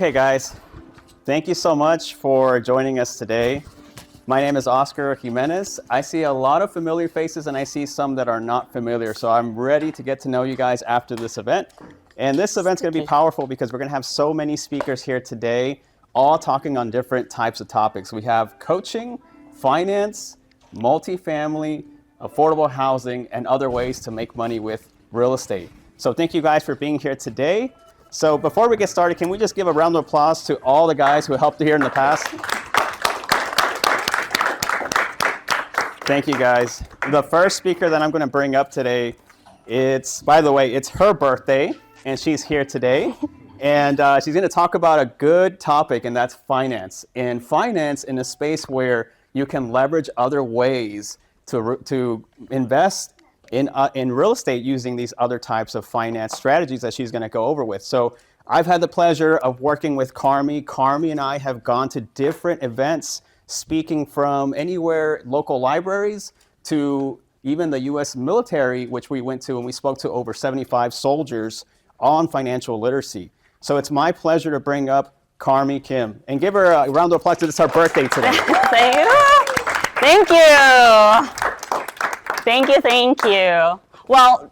Hey guys, thank you so much for joining us today. My name is Oscar Jimenez. I see a lot of familiar faces and I see some that are not familiar, so I'm ready to get to know you guys after this event. And this event's going to be powerful because we're going to have so many speakers here today, all talking on different types of topics. We have coaching, finance, multifamily, affordable housing, and other ways to make money with real estate. So thank you guys for being here today. So before we get started, can we just give a round of applause to all the guys who helped here in the past? Thank you guys. The first speaker that I'm going to bring up today, by the way, it's her birthday, and she's here today. And she's going to talk about a good topic, and that's finance. And finance in a space where you can leverage other ways to invest in real estate using these other types of finance strategies that she's going to go over with. So I've had the pleasure of working with Carmi. Carmi and I have gone to different events, speaking from anywhere, local libraries, to even the US military, which we went to, and we spoke to over 75 soldiers on financial literacy. So it's my pleasure to bring up Carmi Kim and give her a round of applause. It's her birthday today. Thank you. Thank you. Well,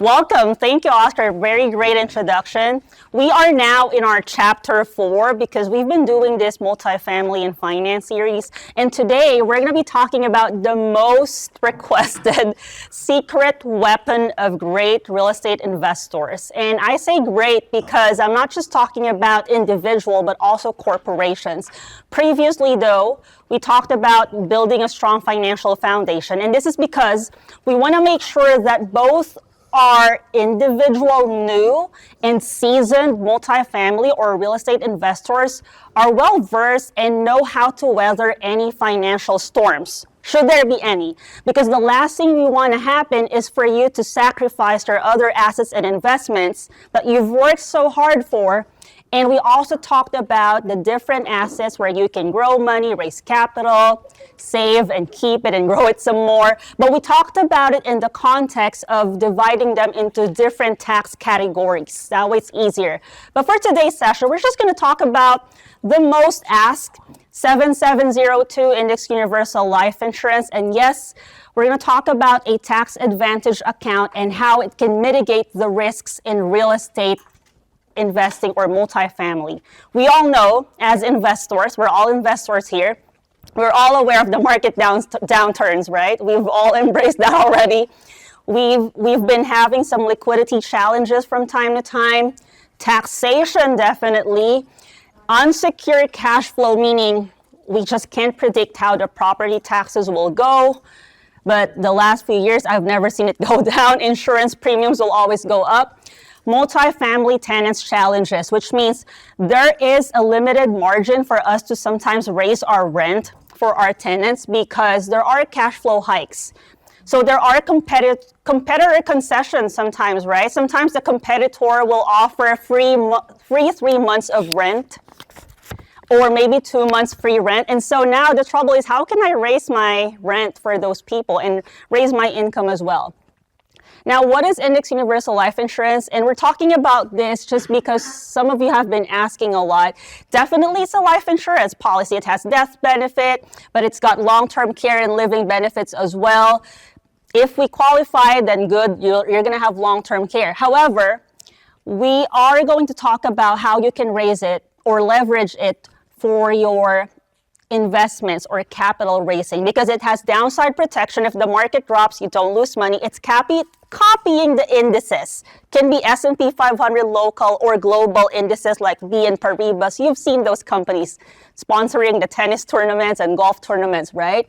welcome. Thank you, Oscar. Very great introduction. We are now in our chapter 4 because we've been doing this multifamily and finance series. And today we're going to be talking about the most requested secret weapon of great real estate investors. And I say great because I'm not just talking about individual, but also corporations. Previously, though, we talked about building a strong financial foundation. And this is because we want to make sure that both our individual new and seasoned multifamily or real estate investors are well versed and know how to weather any financial storms, should there be any. Because the last thing we want to happen is for you to sacrifice your other assets and investments that you've worked so hard for. And we also talked about the different assets where you can grow money, raise capital, save and keep it and grow it some more. But we talked about it in the context of dividing them into different tax categories. That way it's easier. But for today's session, we're just going to talk about the most asked 7702 Index Universal Life Insurance. And yes, we're going to talk about a tax advantage account and how it can mitigate the risks in real estate investing or multifamily. We all know as investors, we're all investors here, we're all aware of the market downturns, right? We've all embraced that already. We've been having some liquidity challenges from time to time. Taxation, definitely. Unsecured cash flow, meaning we just can't predict how the property taxes will go. But the last few years, I've never seen it go down. Insurance premiums will always go up. Multifamily tenants challenges, which means there is a limited margin for us to sometimes raise our rent for our tenants because there are cash flow hikes. So there are competitor concessions sometimes, right? Sometimes the competitor will offer free 3 months of rent or maybe 2 months free rent. And so now the trouble is, how can I raise my rent for those people and raise my income as well? Now, what is Index Universal Life Insurance? And we're talking about this just because some of you have been asking a lot. Definitely, it's a life insurance policy. It has death benefit, but it's got long-term care and living benefits as well. If we qualify, then good, you're going to have long-term care. However, we are going to talk about how you can raise it or leverage it for your investments or capital raising because it has downside protection. If the market drops, you don't lose money. It's copying the indices. Can be S&P 500 local or global indices like BNP Paribas. You've seen those companies sponsoring the tennis tournaments and golf tournaments, right?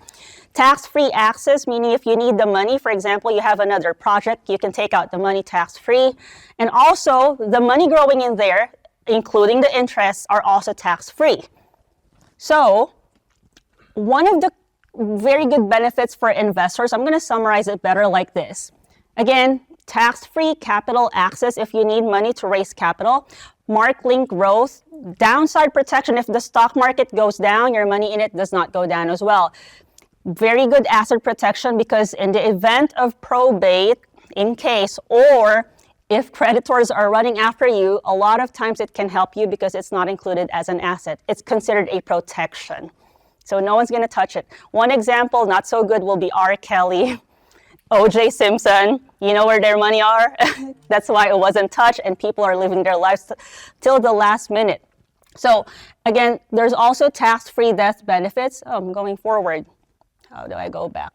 Tax-free access, meaning if you need the money, for example, you have another project, you can take out the money tax-free. And also, the money growing in there, including the interests, are also tax-free. So, one of the very good benefits for investors, I'm going to summarize it better like this. Again, tax-free capital access if you need money to raise capital, mark-linked growth, downside protection. If the stock market goes down, your money in it does not go down as well. Very good asset protection because in the event of probate, in case, or if creditors are running after you, a lot of times it can help you because it's not included as an asset. It's considered a protection. So no one's gonna touch it. One example, not so good, will be R. Kelly, O.J. Simpson. You know where their money are? That's why it wasn't touched, and people are living their lives till the last minute. So again, there's also tax-free death benefits. Oh, I'm going forward. How do I go back?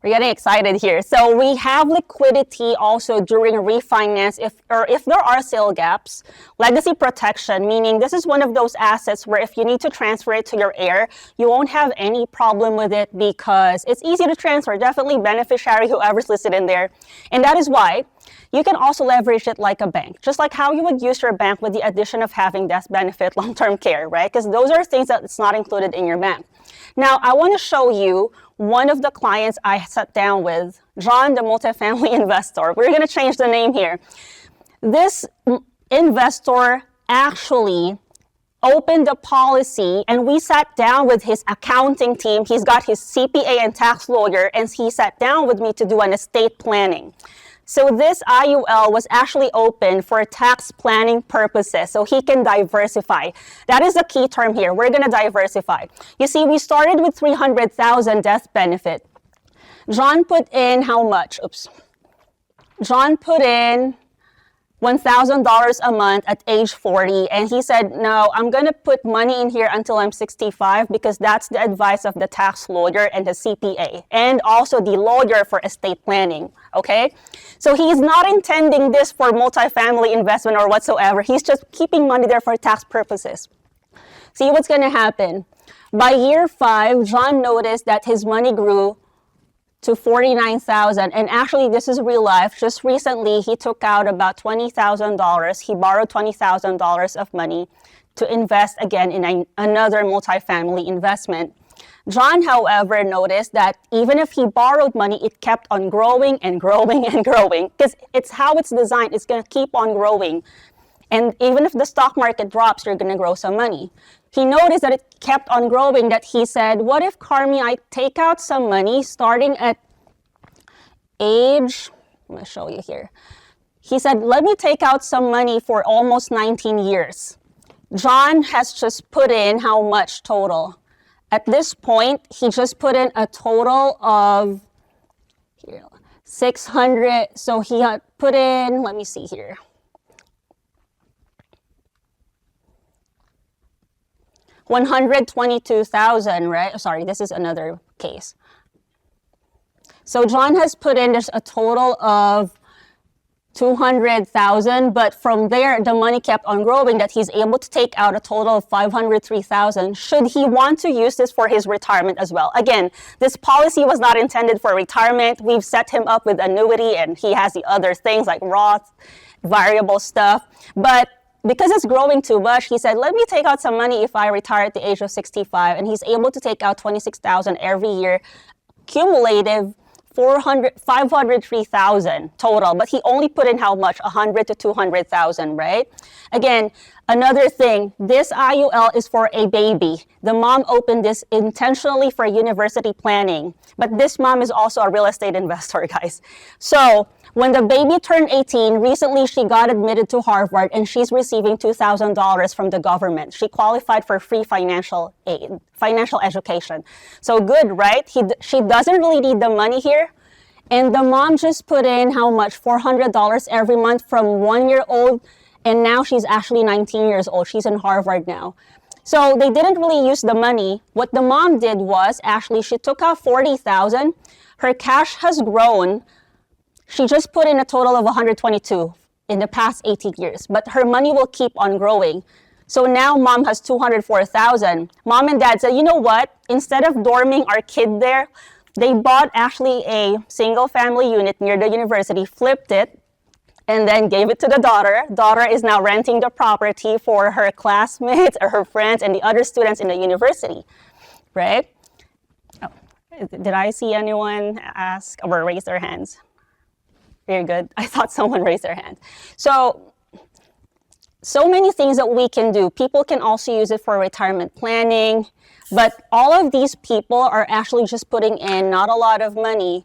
We're getting excited here. So we have liquidity also during refinance if there are sale gaps. Legacy protection, meaning this is one of those assets where if you need to transfer it to your heir, you won't have any problem with it because it's easy to transfer, definitely beneficiary, whoever's listed in there. And that is why you can also leverage it like a bank, just like how you would use your bank with the addition of having death benefit, long-term care, right? Because those are things that it's not included in your bank. Now, I want to show you one of the clients I sat down with, John, the multifamily investor. We're going to change the name here. This investor actually opened a policy, and we sat down with his accounting team. He's got his CPA and tax lawyer, and he sat down with me to do an estate planning. So this IUL was actually open for tax planning purposes, so he can diversify. That is the key term here. We're going to diversify. You see, we started with $300,000 death benefit. John put in how much? Oops. John put in $1,000 a month at age 40, and he said, no, I'm going to put money in here until I'm 65 because that's the advice of the tax lawyer and the CPA, and also the lawyer for estate planning, okay? So he's not intending this for multifamily investment or whatsoever. He's just keeping money there for tax purposes. See what's going to happen. By year 5, John noticed that his money grew to $49,000, and actually this is real life. Just recently he took out about $20,000. He borrowed $20,000 of money to invest again in another multifamily investment. John, however, noticed that even if he borrowed money, it kept on growing and growing and growing because it's how it's designed. It's going to keep on growing, and even if the stock market drops, you're going to grow some money. He noticed that it kept on growing, that he said, what if, Carmi, I take out some money starting at age, I'm going to show you here. He said, let me take out some money for almost 19 years. John has just put in how much total? At this point, he just put in a total of here, 600. So he had put in, let me see here. $122,000, right? Sorry, this is another case. So John has put in just a total of $200,000, but from there, the money kept on growing that he's able to take out a total of $503,000 should he want to use this for his retirement as well. Again, this policy was not intended for retirement. We've set him up with annuity, and he has the other things like Roth, variable stuff, but because it's growing too much, he said, let me take out some money if I retire at the age of 65. And he's able to take out $26,000 every year, cumulative $503,000 total. But he only put in how much? $100,000 to $200,000, right? Again, another thing, this IUL is for a baby. The mom opened this intentionally for university planning. But this mom is also a real estate investor, guys. So when the baby turned 18, recently she got admitted to Harvard, and she's receiving $2,000 from the government. She qualified for free financial aid, financial education. So good, right? She doesn't really need the money here. And the mom just put in how much? $400 every month from 1 year old, and now she's actually 19 years old. She's in Harvard now. So they didn't really use the money. What the mom did was actually she took out $40,000. Her cash has grown. She just put in a total of $122 in the past 18 years, but her money will keep on growing. So now mom has $204,000. Mom and dad said, you know what? Instead of dorming our kid there, they bought actually a single family unit near the university, flipped it, and then gave it to the daughter. Daughter is now renting the property for her classmates or her friends and the other students in the university, right? Oh, did I see anyone ask or raise their hands? Very good. I thought someone raised their hand. So many things that we can do. People can also use it for retirement planning, but all of these people are actually just putting in not a lot of money,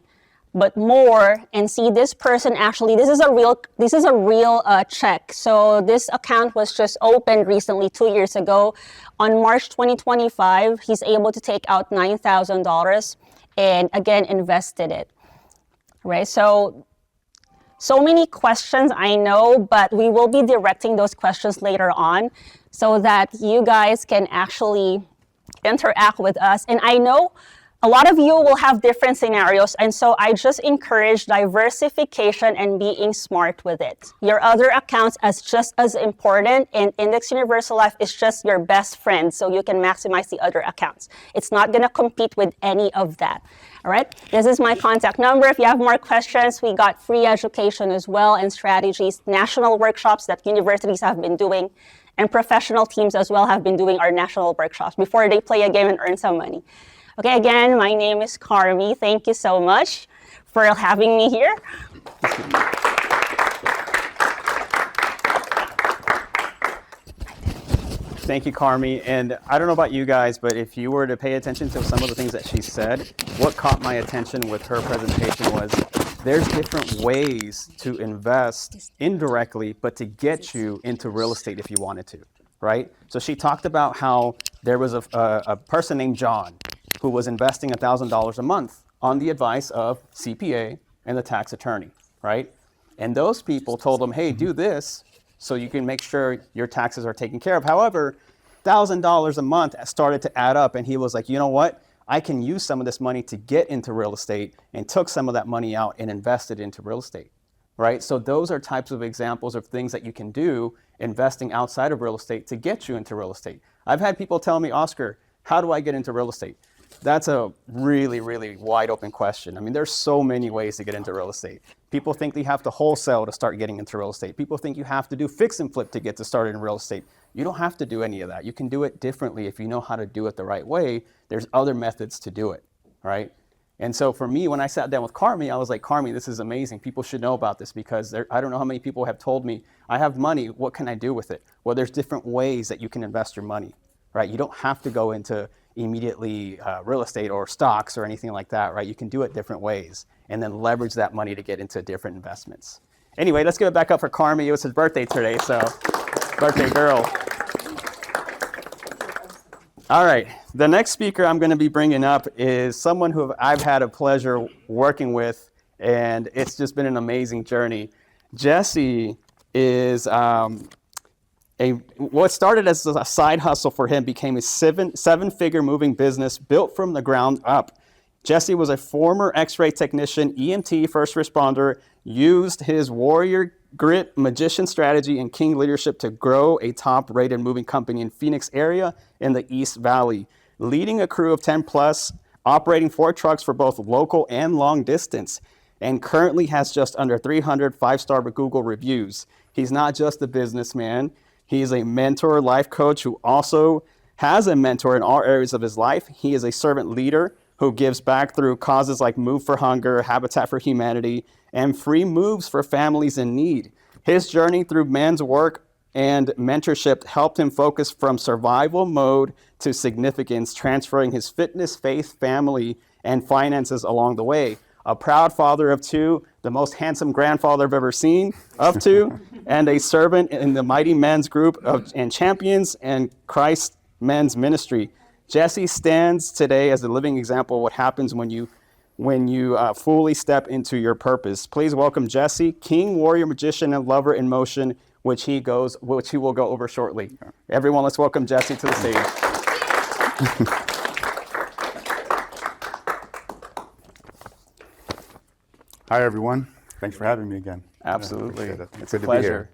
but more, and see this person actually, this is a real check. So this account was just opened recently 2 years ago. On March 2025, he's able to take out $9,000 and again invested it, right? So many questions, I know, but we will be directing those questions later on so that you guys can actually interact with us. And I know a lot of you will have different scenarios, and so I just encourage diversification and being smart with it. Your other accounts is just as important, and Index Universal Life is just your best friend, so you can maximize the other accounts. It's not gonna compete with any of that, all right? This is my contact number. If you have more questions, we got free education as well and strategies, national workshops that universities have been doing, and professional teams as well have been doing our national workshops before they play a game and earn some money. Okay, again, my name is Carmi. Thank you so much for having me here. Thank you, Carmi. And I don't know about you guys, but if you were to pay attention to some of the things that she said, what caught my attention with her presentation was there's different ways to invest indirectly, but to get you into real estate if you wanted to, right? So she talked about how there was a person named John who was investing $1,000 a month on the advice of CPA and the tax attorney, right? And those people told him, hey, do this so you can make sure your taxes are taken care of. However, $1,000 a month started to add up, and he was like, you know what? I can use some of this money to get into real estate, and took some of that money out and invested into real estate, right? So those are types of examples of things that you can do investing outside of real estate to get you into real estate. I've had people tell me, Oscar, how do I get into real estate? That's a really, really wide open question. I mean, there's so many ways to get into real estate. People think they have to wholesale to start getting into real estate. People think you have to do fix and flip to get to start in real estate. You don't have to do any of that. You can do it differently if you know how to do it the right way. There's other methods to do it, right? And so for me, when I sat down with Carmi, I was like, Carmi, this is amazing. People should know about this because I don't know how many people have told me, I have money, what can I do with it? Well, there's different ways that you can invest your money, right? You don't have to go into immediately real estate or stocks or anything like that, right? You can do it different ways and then leverage that money to get into different investments. Anyway, let's give it back up for Carmi. It was his birthday today, so birthday girl. All right, the next speaker I'm going to be bringing up is someone who I've had a pleasure working with, and it's just been an amazing journey. Jesse is what started as a side hustle for him became a seven-figure moving business built from the ground up. Jesse was a former X-ray technician, EMT, first responder, used his warrior grit, magician strategy, and king leadership to grow a top-rated moving company in Phoenix area in the East Valley, leading a crew of 10 plus, operating 4 trucks for both local and long distance, and currently has just under 300 5-star Google reviews. He's not just a businessman. He is a mentor, life coach who also has a mentor in all areas of his life. He is a servant leader who gives back through causes like Move for Hunger, Habitat for Humanity, and free moves for families in need. His journey through men's work and mentorship helped him focus from survival mode to significance, transferring his fitness, faith, family, and finances along the way. A proud father of 2, the most handsome grandfather I've ever seen of 2, and a servant in the Mighty Men's Group and Champions and Christ Men's Ministry. Jesse stands today as a living example of what happens when you fully step into your purpose. Please welcome Jesse, King, Warrior, Magician, and Lover in Motion, which he will go over shortly. Everyone, let's welcome Jesse to the stage. Hi, everyone. Thanks for having me again. Absolutely. Yeah, it's a pleasure.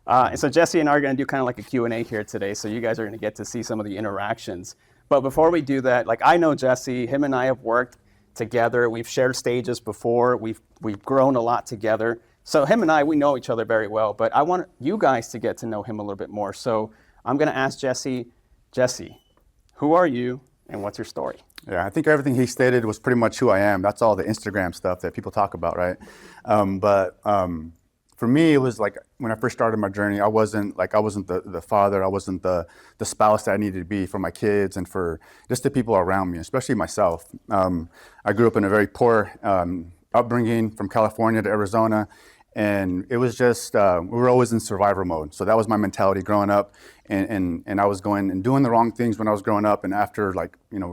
And so Jesse and I are going to do kind of like a Q&A here today, so you guys are going to get to see some of the interactions. But before we do that, like I know Jesse, him and I have worked together. We've shared stages before. We've grown a lot together. So him and I, we know each other very well, but I want you guys to get to know him a little bit more. So I'm going to ask Jesse, who are you and what's your story? Yeah, I think everything he stated was pretty much who I am. That's all the Instagram stuff that people talk about, right? But for me, it was like when I first started my journey, I wasn't the father, I wasn't the spouse that I needed to be for my kids and for just the people around me, especially myself. I grew up in a very poor upbringing from California to Arizona. And it was just, we were always in survivor mode. So that was my mentality growing up. And I was going and doing the wrong things when I was growing up. And after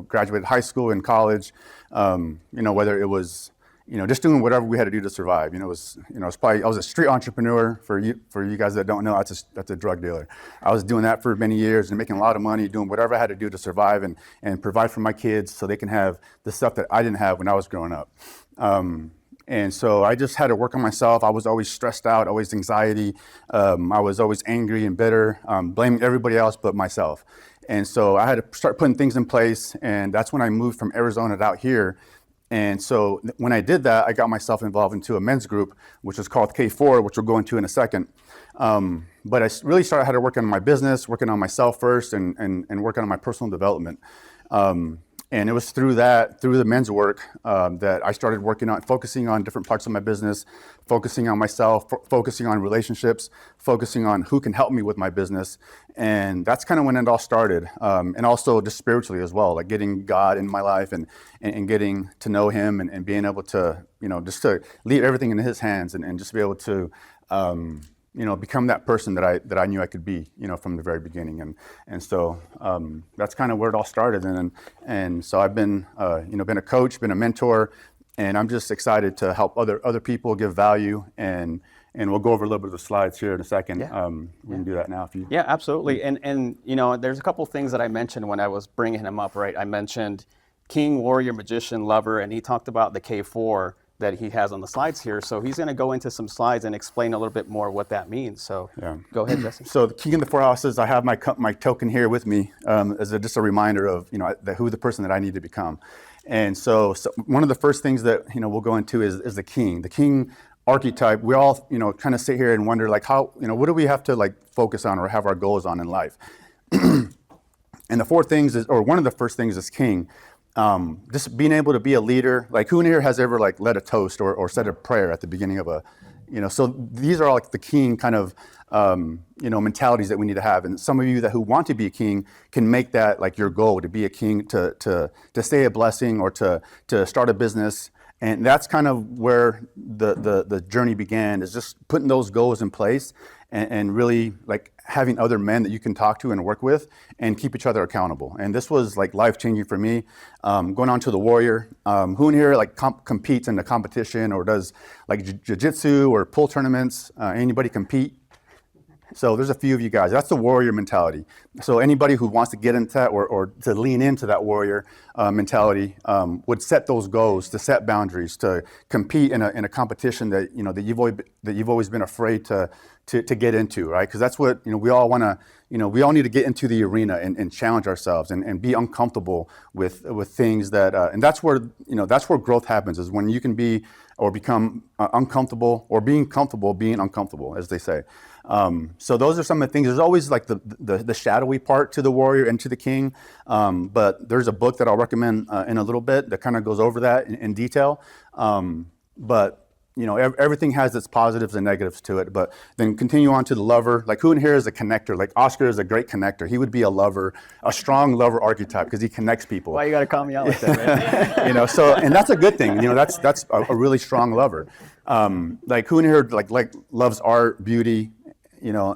graduated high school and college, whether it was, just doing whatever we had to do to survive. I was a street entrepreneur. For you guys that don't know, that's a drug dealer. I was doing that for many years and making a lot of money, doing whatever I had to do to survive and provide for my kids so they can have the stuff that I didn't have when I was growing up. And so I just had to work on myself. I was always stressed out, always anxiety. I was always angry and bitter, blaming everybody else but myself. And so I had to start putting things in place. And that's when I moved from Arizona out here. And so when I did that, I got myself involved into a men's group, which is called K4, which we'll go into in a second. But I really had to work on my business, working on myself first, and working on my personal development. And it was through the men's work, that I started focusing on different parts of my business, focusing on myself, focusing on relationships, focusing on who can help me with my business. And that's kind of when it all started. And also just spiritually as well, like getting God in my life and getting to know him and being able to, just to leave everything in his hands and just be able to, become that person that I knew I could be, from the very beginning. And so that's kind of where it all started. And so I've been, been a coach, been a mentor, and I'm just excited to help other people give value. And we'll go over a little bit of the slides here in a second. Yeah. We can do that now if you. Yeah, absolutely. And there's a couple things that I mentioned when I was bringing him up, right? I mentioned king, warrior, magician, lover, and he talked about the K4 that he has on the slides here. So he's going to go into some slides and explain a little bit more what that means. So Go ahead, Jesse. So the king in the four houses, I have my token here with me as just a reminder of who the person that I need to become. And so one of the first things that we'll go into is the king. The king archetype. We all kind of sit here and wonder how what do we have to focus on or have our goals on in life. And the four things one of the first things is king. Just being able to be a leader. Who in here has ever led a toast or said a prayer at the beginning of a, so these are all the king kind of, mentalities that we need to have. And some of you who want to be a king can make that your goal to be a king, to stay a blessing or to start a business. And that's kind of where the journey began, is just putting those goals in place and really having other men that you can talk to and work with and keep each other accountable. And this was life-changing for me. Going on to the warrior, who in here competes in the competition or does jiu-jitsu or pool tournaments? Anybody compete? So there's a few of you guys. That's the warrior mentality. So anybody who wants to get into that or to lean into that warrior mentality would set those goals, to set boundaries, to compete in a competition that you've always been afraid to get into, right? Because that's what we all want to. We all need to get into the arena and challenge ourselves and be uncomfortable with things that. And that's where growth happens, is when you can be or become uncomfortable or being comfortable being uncomfortable, as they say. So those are some of the things. There's always the shadowy part to the warrior and to the king, but there's a book that I'll recommend in a little bit that kind of goes over that in detail. But everything has its positives and negatives to it. But then continue on to the lover. Who in here is a connector? Oscar is a great connector. He would be a lover, a strong lover archetype, because he connects people. Why you got to call me out like that, man? So, and that's a good thing. That's a really strong lover. Who in here loves art, beauty,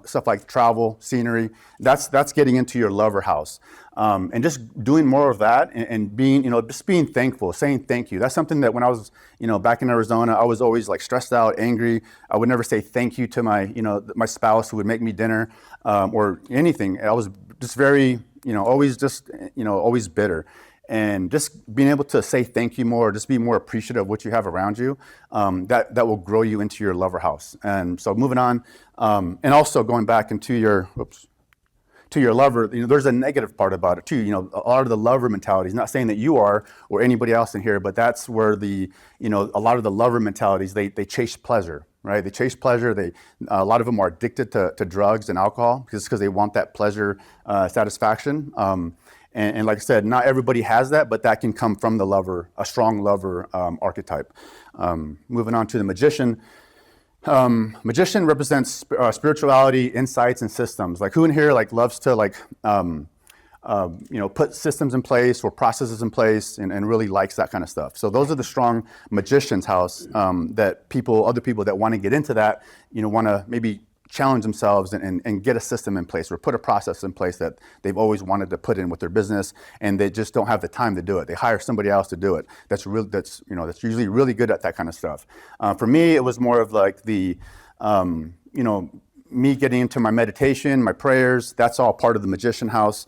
stuff like travel, scenery. That's getting into your lover house. And just doing more of that and being, just being thankful, saying thank you. That's something that when I was, back in Arizona, I was always stressed out, angry. I would never say thank you to my spouse who would make me dinner, or anything. I was just very, always bitter. And just being able to say thank you more, just be more appreciative of what you have around you, that will grow you into your lover house. And so moving on, and also going back into your lover, there's a negative part about it too. A lot of the lover mentalities, not saying that you are or anybody else in here, but that's where a lot of the lover mentalities, they chase pleasure, right? They chase pleasure. A lot of them are addicted to drugs and alcohol because they want that pleasure, satisfaction. And like I said, not everybody has that, but that can come from the lover, a strong lover archetype. Moving on to the magician. Magician represents spirituality, insights, and systems. Who in here loves to put systems in place or processes in place and really likes that kind of stuff. So those are the strong magician's house that other people that want to get into that, want to maybe challenge themselves and get a system in place or put a process in place that they've always wanted to put in with their business, and they just don't have the time to do it. They hire somebody else to do it. That's usually really good at that kind of stuff. For me, it was more of like the, me getting into my meditation, my prayers. That's all part of the magician house.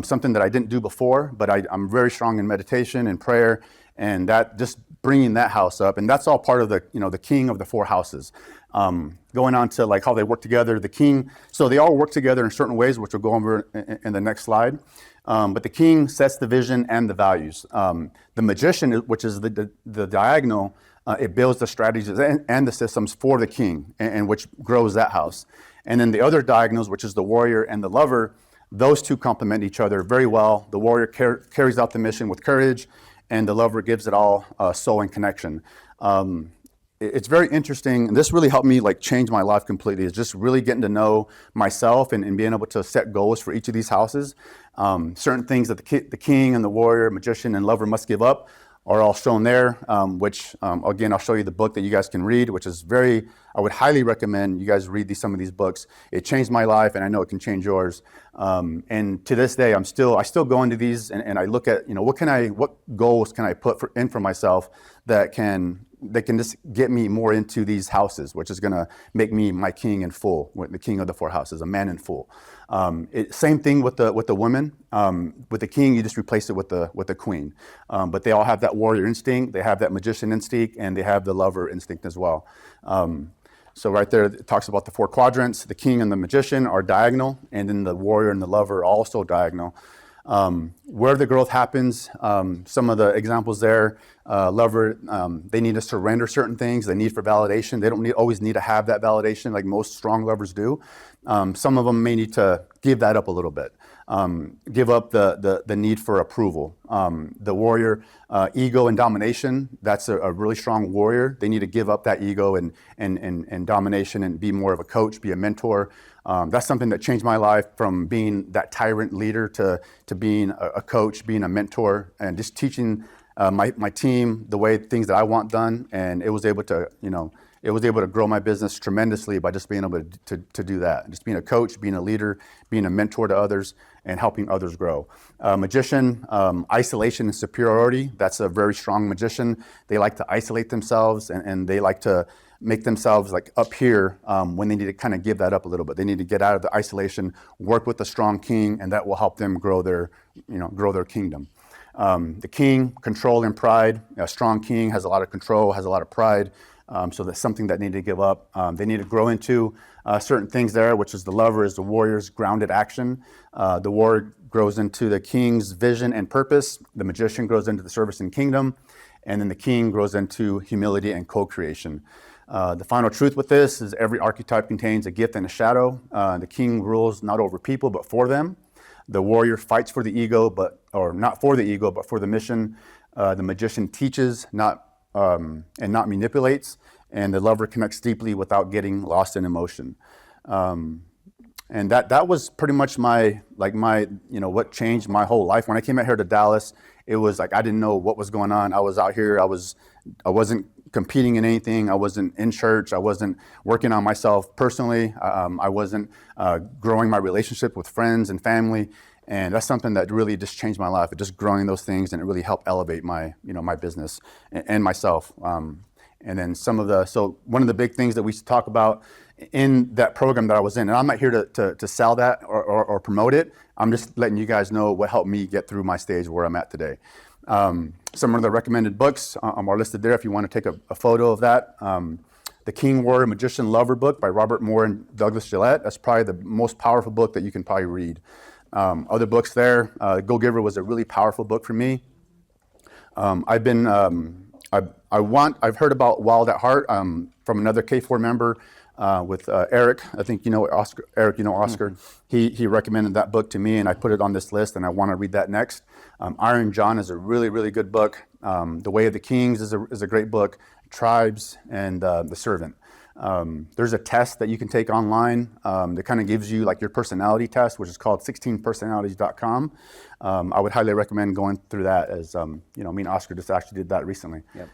Something that I didn't do before, but I'm very strong in meditation and prayer, and that just bringing that house up, and that's all part of the king of the four houses. Going on to like how they work together, the king, so they all work together in certain ways, which we'll go over in the next slide. But the king sets the vision and the values. The magician, which is the diagonal, it builds the strategies and the systems for the king, and which grows that house. And then the other diagonals, which is the warrior and the lover, those two complement each other very well. The warrior carries out the mission with courage, and the lover gives it all soul and connection. It's very interesting, and this really helped me like change my life completely, is just really getting to know myself and being able to set goals for each of these houses. Certain things that the king and the warrior, magician, and lover must give up are all shown there, which again, I'll show you the book that you guys can read, which is I would highly recommend you guys read some of these books. It changed my life, and I know it can change yours. And to this day, I still go into these and I look at, what goals can I put in for myself that can just get me more into these houses, which is going to make me my king in full, the king of the four houses, a man in full. Same thing with the women. With the king, you just replace it with the queen. But they all have that warrior instinct, they have that magician instinct, and they have the lover instinct as well. So right there, it talks about the four quadrants. The king and the magician are diagonal, and then the warrior and the lover are also diagonal. Where the growth happens, some of the examples there, lover, they need to surrender certain things. They need for validation. They don't always need to have that validation like most strong lovers do. Some of them may need to give that up a little bit. Give up the need for approval. The warrior, ego and domination, that's a really strong warrior. They need to give up that ego and domination and be more of a coach, be a mentor. That's something that changed my life from being that tyrant leader to being a coach, being a mentor, and just teaching my team the way things that I want done. And it was able to, grow my business tremendously by just being able to do that. Just being a coach, being a leader, being a mentor to others, and helping others grow. Magician, isolation and superiority. That's a very strong magician. They like to isolate themselves and they like to make themselves like up here when they need to kind of give that up a little bit. They need to get out of the isolation, work with a strong king, and that will help them grow their kingdom. The king, control and pride. A strong king has a lot of control, has a lot of pride. So that's something that they need to give up. They need to grow into certain things there, which is the lover is the warrior's grounded action. The warrior grows into the king's vision and purpose. The magician grows into the service and kingdom. And then the king grows into humility and co-creation. The final truth with this is every archetype contains a gift and a shadow. The king rules not over people, but for them. The warrior fights for the ego, or not for the ego, but for the mission. The magician teaches, and not manipulates. And the lover connects deeply without getting lost in emotion. And that was pretty much what changed my whole life. When I came out here to Dallas, it was like I didn't know what was going on. I was out here. I wasn't competing in anything. I wasn't in church. I wasn't working on myself personally. I wasn't growing my relationship with friends and family. And that's something that really just changed my life. It just growing those things, and it really helped elevate my business and myself. And then so one of the big things that we talk about in that program that I was in, and I'm not here to sell that or promote it. I'm just letting you guys know what helped me get through my stage where I'm at today. Some of the recommended books are listed there if you want to take a photo of that. The King, Warrior, Magician, Lover book by Robert Moore and Douglas Gillette. That's probably the most powerful book that you can probably read. Other books there, Go Giver was a really powerful book for me. I've heard about Wild at Heart from another K4 member with Eric. I think Oscar. Eric, Oscar. Mm-hmm. He recommended that book to me, and I put it on this list, and I want to read that next. Iron John is a really, really good book. The Way of the Kings is a great book. Tribes and The Servant. There's a test that you can take online that kind of gives you like your personality test, which is called 16personalities.com. I would highly recommend going through that, as me and Oscar just actually did that recently. Yep.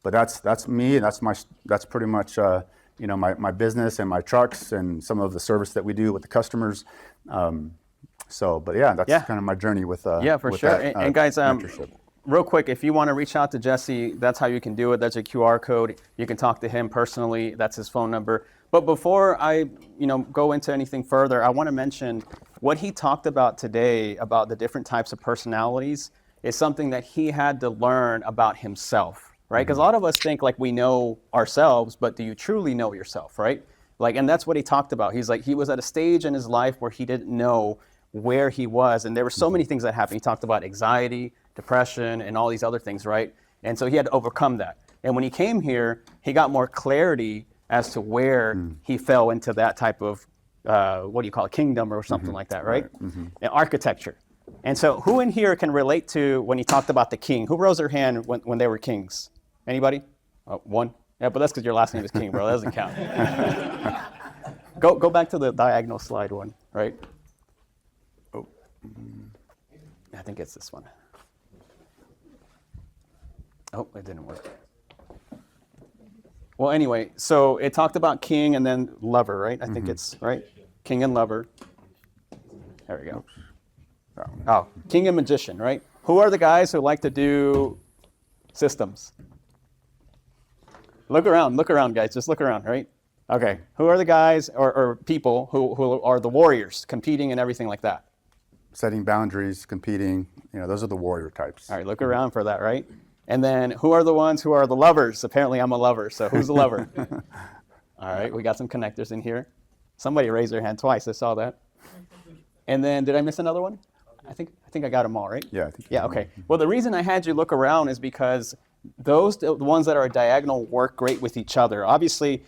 But that's me. That's pretty much my business and my trucks and some of the service that we do with the customers. But yeah, that's kind of my journey with for sure. That, and guys, mentorship. real quick, if you want to reach out to Jesse, that's how you can do it. That's a QR code. You can talk to him personally. That's his phone number. But before I, go into anything further, I want to mention what he talked about today about the different types of personalities is something that he had to learn about himself, right? Because a lot of us think like we know ourselves, but do you truly know yourself, right? And that's what he talked about. He's like, he was at a stage in his life where he didn't know where he was, and there were so many things that happened. He talked about anxiety, depression, and all these other things, right? And so he had to overcome that. And when he came here, he got more clarity as to where he fell into that type of, kingdom or something like that, right? And architecture. And so who in here can relate to when he talked about the king? Who rose their hand when they were kings? Anybody? One? Yeah, but that's because your last name is King, bro. That doesn't count. Go back to the diagonal slide one, right? Oh, I think it's this one. Oh, it didn't work. Well, anyway, so it talked about king and then lover, right? I think it's, right? King and lover. There we go. Oh, king and magician, right? Who are the guys who like to do systems? Look around, guys. Just look around, right? Okay. Who are the guys or people who are the warriors, competing and everything like that? Setting boundaries, competing, those are the warrior types. All right, look around for that, right? And then who are the ones who are the lovers? Apparently I'm a lover, so who's the lover? All right, we got some connectors in here. Somebody raised their hand twice, I saw that. And then, did I miss another one? I think I got them all, right? Yeah, I think. Yeah, okay. Well, the reason I had you look around is because the ones that are diagonal work great with each other. Obviously,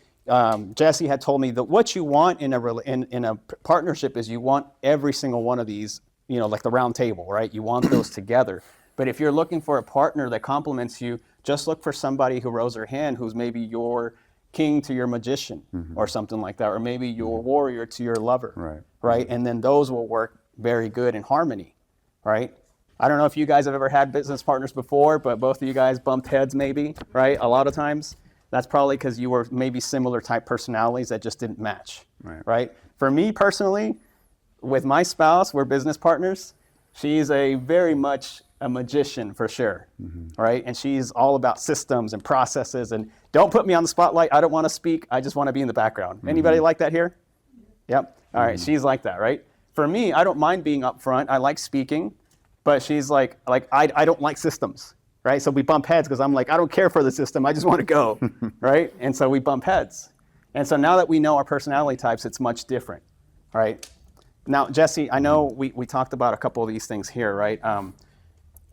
Jesse had told me that what you want in a partnership is you want every single one of these, like the round table, right? You want those together. But if you're looking for a partner that complements you, just look for somebody who rose their hand who's maybe your king to your magician or something like that, or maybe your warrior to your lover, right? And then those will work very good in harmony, right? I don't know if you guys have ever had business partners before, but both of you guys bumped heads maybe, right? A lot of times. That's probably because you were maybe similar type personalities that just didn't match, right? For me personally, with my spouse, we're business partners. She's very much a magician for sure, right? And she's all about systems and processes and don't put me on the spotlight. I don't want to speak. I just want to be in the background. Anybody like that here? Yep. All right. She's like that, right? For me, I don't mind being up front. I like speaking, but she's like I don't like systems, right? So we bump heads because I'm like, I don't care for the system. I just want to go, right? And so we bump heads. And so now that we know our personality types, it's much different, right? Now, Jesse, I know we talked about a couple of these things here, right?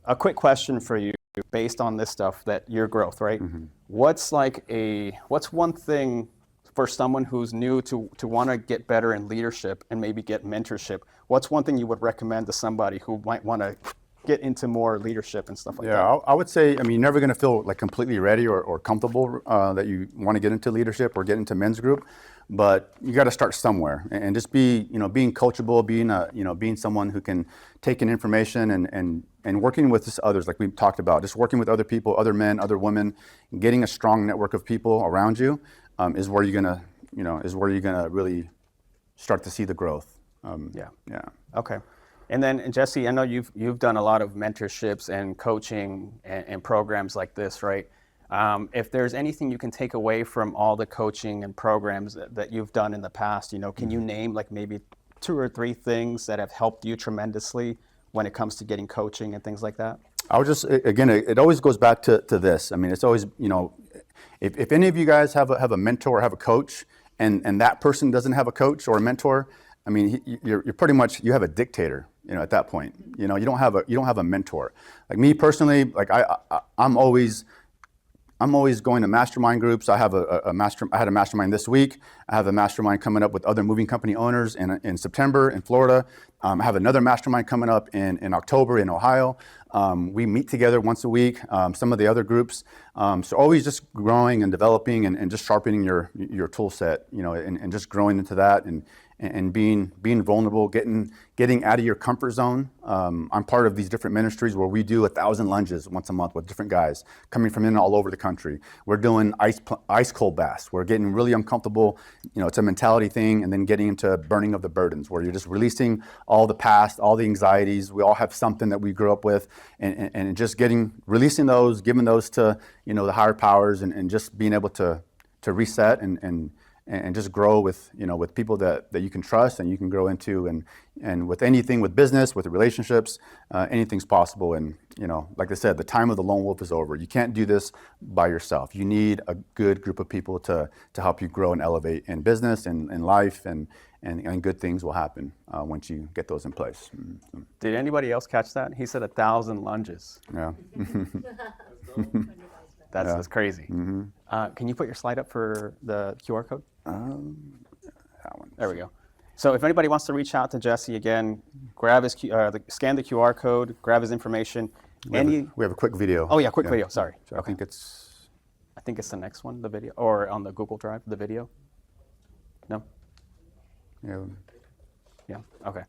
A quick question for you based on this stuff, that your growth, right? What's one thing for someone who's new to want to get better in leadership and maybe get mentorship? What's one thing you would recommend to somebody who might want to get into more leadership and stuff like that? Yeah, I would say, you're never going to feel like completely ready or comfortable that you want to get into leadership or get into men's group, but you got to start somewhere and just be, being coachable, being someone who can take in information and working with just others, like we talked about, just working with other people, other men, other women, getting a strong network of people around you is where you're gonna really start to see the growth. Yeah. Okay. And then Jesse, I know you've done a lot of mentorships and coaching and programs like this, right? If there's anything you can take away from all the coaching and programs that you've done in the past, can you name like maybe 2 or 3 things that have helped you tremendously when it comes to getting coaching and things like that? I would just, again, it always goes back to this. It's always, if any of you guys have a mentor or have a coach and that person doesn't have a coach or a mentor, you're pretty much, you have a dictator, at that point. You don't have a mentor. Like me personally, like I'm always I'm always going to mastermind groups. I have I had a mastermind this week. I have a mastermind coming up with other moving company owners in September in Florida. I have another mastermind coming up in October in Ohio. We meet together once a week. Some of the other groups. So always just growing and developing and just sharpening your tool set, and just growing into that and being vulnerable, getting out of your comfort zone. I'm part of these different ministries where we do 1,000 lunges once a month with different guys coming from all over the country. We're doing ice cold baths. We're getting really uncomfortable. It's a mentality thing, and then getting into burning of the burdens, where you're just releasing all the past, all the anxieties. We all have something that we grew up with, and just releasing those, giving those to the higher powers, and just being able to reset and just grow with people that you can trust and you can grow into, and with anything, with business, with relationships, anything's possible. And like I said, the time of the lone wolf is over. You can't do this by yourself. You need a good group of people to help you grow and elevate in business and in life, and good things will happen once you get those in place. Did anybody else catch that? He said 1,000 lunges. Yeah. That's crazy. Can you put your slide up for the QR code? That one. There we go. So if anybody wants to reach out to Jesse again, grab his scan the QR code, grab his information. We have a quick video. Oh yeah, quick video. Sorry. So okay. I think it's the next one, the video, or on the Google Drive, the video. No. Yeah. Yeah. Okay.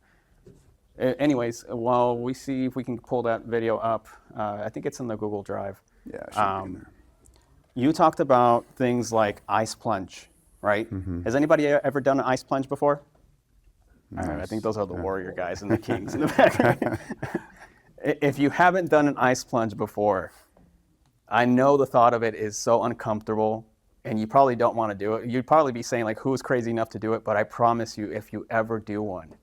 Anyways, while we see if we can pull that video up, I think it's in the Google Drive. Yeah. It should be in there. You talked about things like ice plunge, right? Has anybody ever done an ice plunge before? All right, I think those are the warrior guys and the kings in the back. If you haven't done an ice plunge before, I know the thought of it is so uncomfortable, and you probably don't want to do it. You'd probably be saying, like, who's crazy enough to do it? But I promise you, if you ever do one,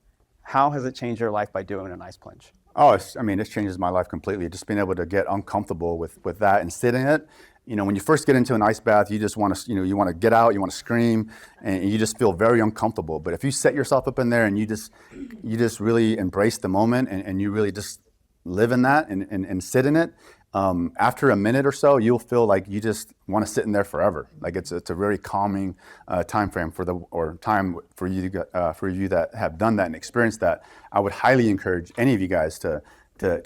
how has it changed your life by doing an ice plunge? Oh, this changes my life completely. Just being able to get uncomfortable with that and sit in it. When you first get into an ice bath, you just want to, you want to get out, you want to scream, and you just feel very uncomfortable. But if you set yourself up in there and you just really embrace the moment and you really just live in that and sit in it, after a minute or so, you'll feel like you just want to sit in there forever. Like it's a very calming time frame for you that have done that and experienced that. I would highly encourage any of you guys to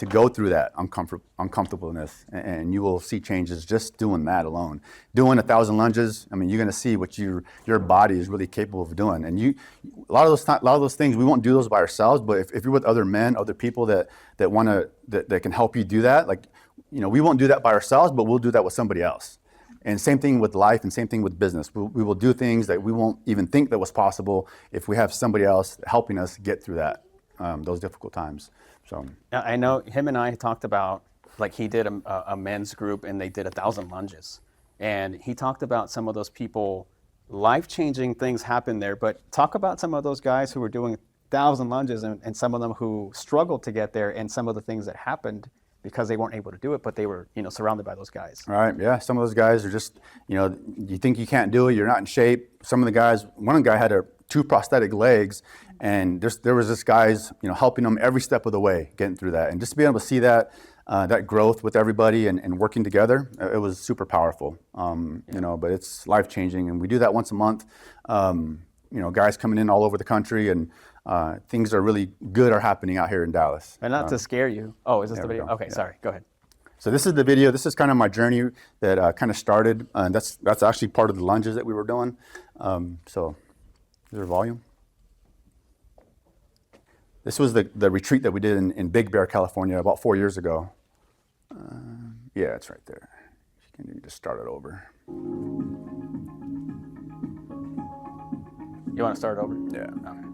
go through that uncomfortableness, and you will see changes just doing that alone. Doing 1,000 lunges, you're going to see what your body is really capable of doing. And a lot of those things, we won't do those by ourselves. But if you're with other men, other people that can help you do that, like we won't do that by ourselves, but we'll do that with somebody else. And same thing with life, and same thing with business. We will do things that we won't even think that was possible if we have somebody else helping us get through those difficult times. So I know him and I talked about, like, he did a men's group and they did 1,000 lunges, and he talked about some of those people, life-changing things happen there. But talk about some of those guys who were doing 1,000 lunges and some of them who struggled to get there, and some of the things that happened because they weren't able to do it, but they were surrounded by those guys. All right, yeah. Some of those guys are just, you think you can't do it, you're not in shape. Some of the guys, one guy had 2 prosthetic legs, and there was this guy's, helping him every step of the way, getting through that. And just being able to see that growth with everybody and working together, it was super powerful. But it's life-changing, and we do that once a month. Guys coming in all over the country, and things are really good are happening out here in Dallas. And not to scare you. Oh, is this the video? Okay, yeah. Sorry, go ahead. So this is the video. This is kind of my journey that kind of started. That's actually part of the lunges that we were doing. So is there volume? This was the retreat that we did in Big Bear, California, about 4 years ago. Yeah, it's right there. You can just start it over. You want to start it over? Yeah. Okay.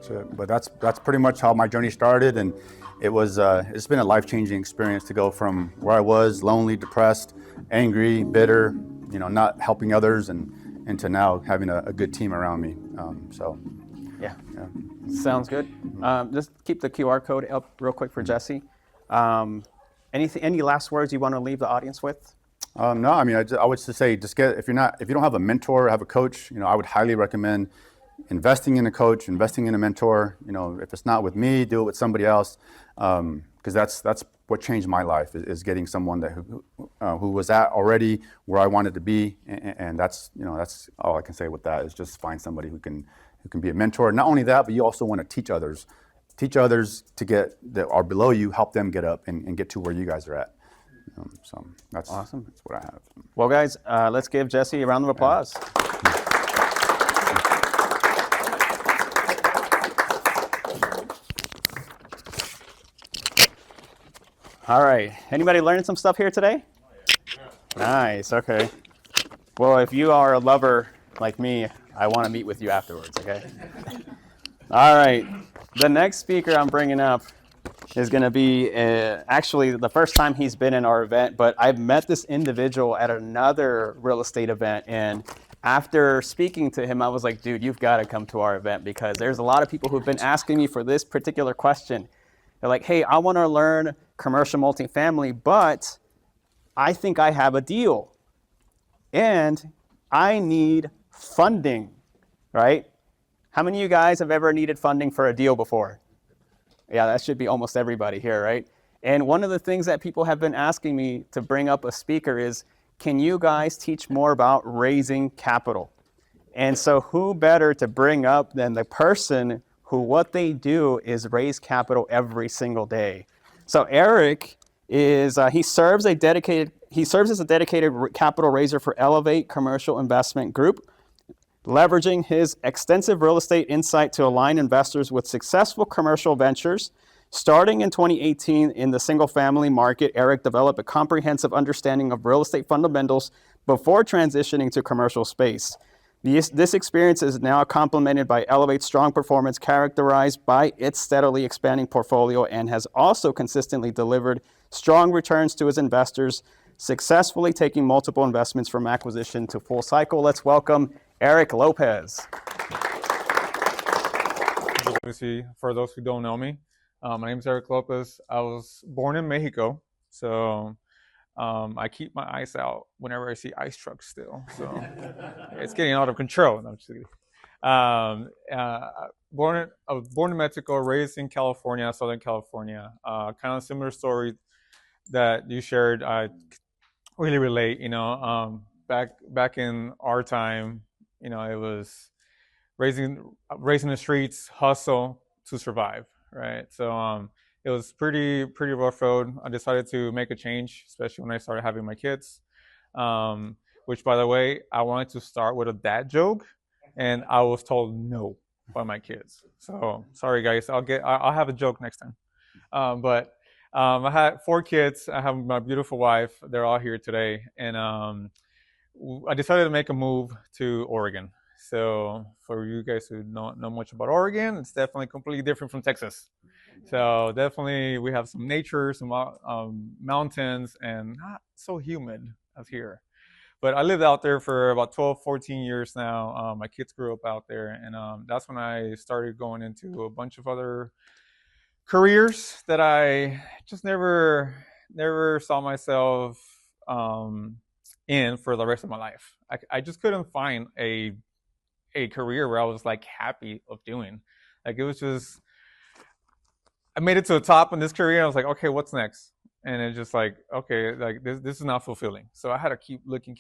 But that's pretty much how my journey started, and it's been a life-changing experience to go from where I was lonely, depressed, angry, bitter, not helping others, and to now having a good team around me. Yeah. Sounds good. Just keep the QR code up real quick for Jesse. Any last words you want to leave the audience with? No, I mean, I would just say, if you don't have a mentor or have a coach, I would highly recommend investing in a coach, investing in a mentor. If it's not with me, do it with somebody else, because that's what changed my life is getting someone who was at already where I wanted to be, and that's all I can say with that is just find somebody who can be a mentor. Not only that, but you also want to teach others to get that are below you, help them get up and get to where you guys are at. So that's awesome. That's what I have. Well, guys, let's give Jesse a round of applause. All right. Anybody learning some stuff here today? Nice. Okay. Well, if you are a lover like me, I want to meet with you afterwards. Okay. All right. The next speaker I'm bringing up is going to be actually the first time he's been in our event, but I've met this individual at another real estate event, and after speaking to him, I was like, dude, you've got to come to our event, because there's a lot of people who've been asking me for this particular question. They're like, hey, I want to learn commercial multifamily, but I think I have a deal and I need funding, right? How many of you guys have ever needed funding for a deal before? Yeah, that should be almost everybody here, right? And one of the things that people have been asking me to bring up a speaker is, can you guys teach more about raising capital? And so who better to bring up than the person who what they do is raise capital every single day. So Eric is, he serves as a dedicated capital raiser for Elevate Commercial Investment Group, leveraging his extensive real estate insight to align investors with successful commercial ventures. Starting in 2018 in the single-family market, Eric developed a comprehensive understanding of real estate fundamentals before transitioning to commercial space. This experience is now complemented by Elevate's strong performance, characterized by its steadily expanding portfolio, and has also consistently delivered strong returns to its investors, successfully taking multiple investments from acquisition to full cycle. Let's welcome Eric Lopez. For those who don't know me, my name is Eric Lopez. I was born in Mexico, so I keep my eyes out whenever I see ice trucks still. So it's getting out of control. No, I'm just kidding. I was born in Mexico, raised in California, Southern California. Kind of similar story that you shared. I really relate. Back in our time, it was raising the streets, hustle to survive, right? So it was pretty rough road. I decided to make a change, especially when I started having my kids. Which, by the way, I wanted to start with a dad joke, and I was told no by my kids. So sorry, guys. I'll have a joke next time. But I had 4 kids. I have my beautiful wife. They're all here today, and I decided to make a move to Oregon. So for you guys who don't know much about Oregon, it's definitely completely different from Texas. So definitely we have some nature, some mountains, and not so humid as here. But I lived out there for about 12, 14 years now. My kids grew up out there, and that's when I started going into a bunch of other careers that I just never saw myself in for the rest of my life. I just couldn't find a career where I was like happy of doing. Like, it was just, I made it to the top in this career. I was like, okay, what's next? And it's just like, okay, like this is not fulfilling. So I had to keep looking.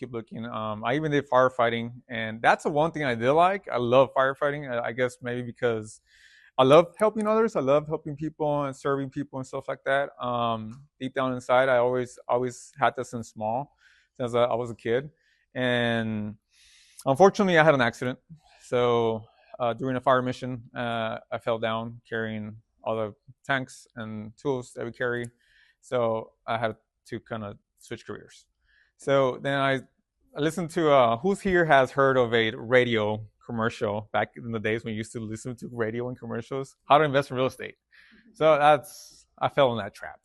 I even did firefighting, and that's the one thing I did like. I love firefighting. I guess maybe because I love helping others. I love helping people and serving people and stuff like that. Deep down inside, I always had this in small since I was a kid. And unfortunately, I had an accident. So during a fire mission, I fell down carrying all the tanks and tools that we carry. So I had to kind of switch careers. So then I listened to, who's here has heard of a radio commercial back in the days when we used to listen to radio and commercials, how to invest in real estate. So I fell in that trap.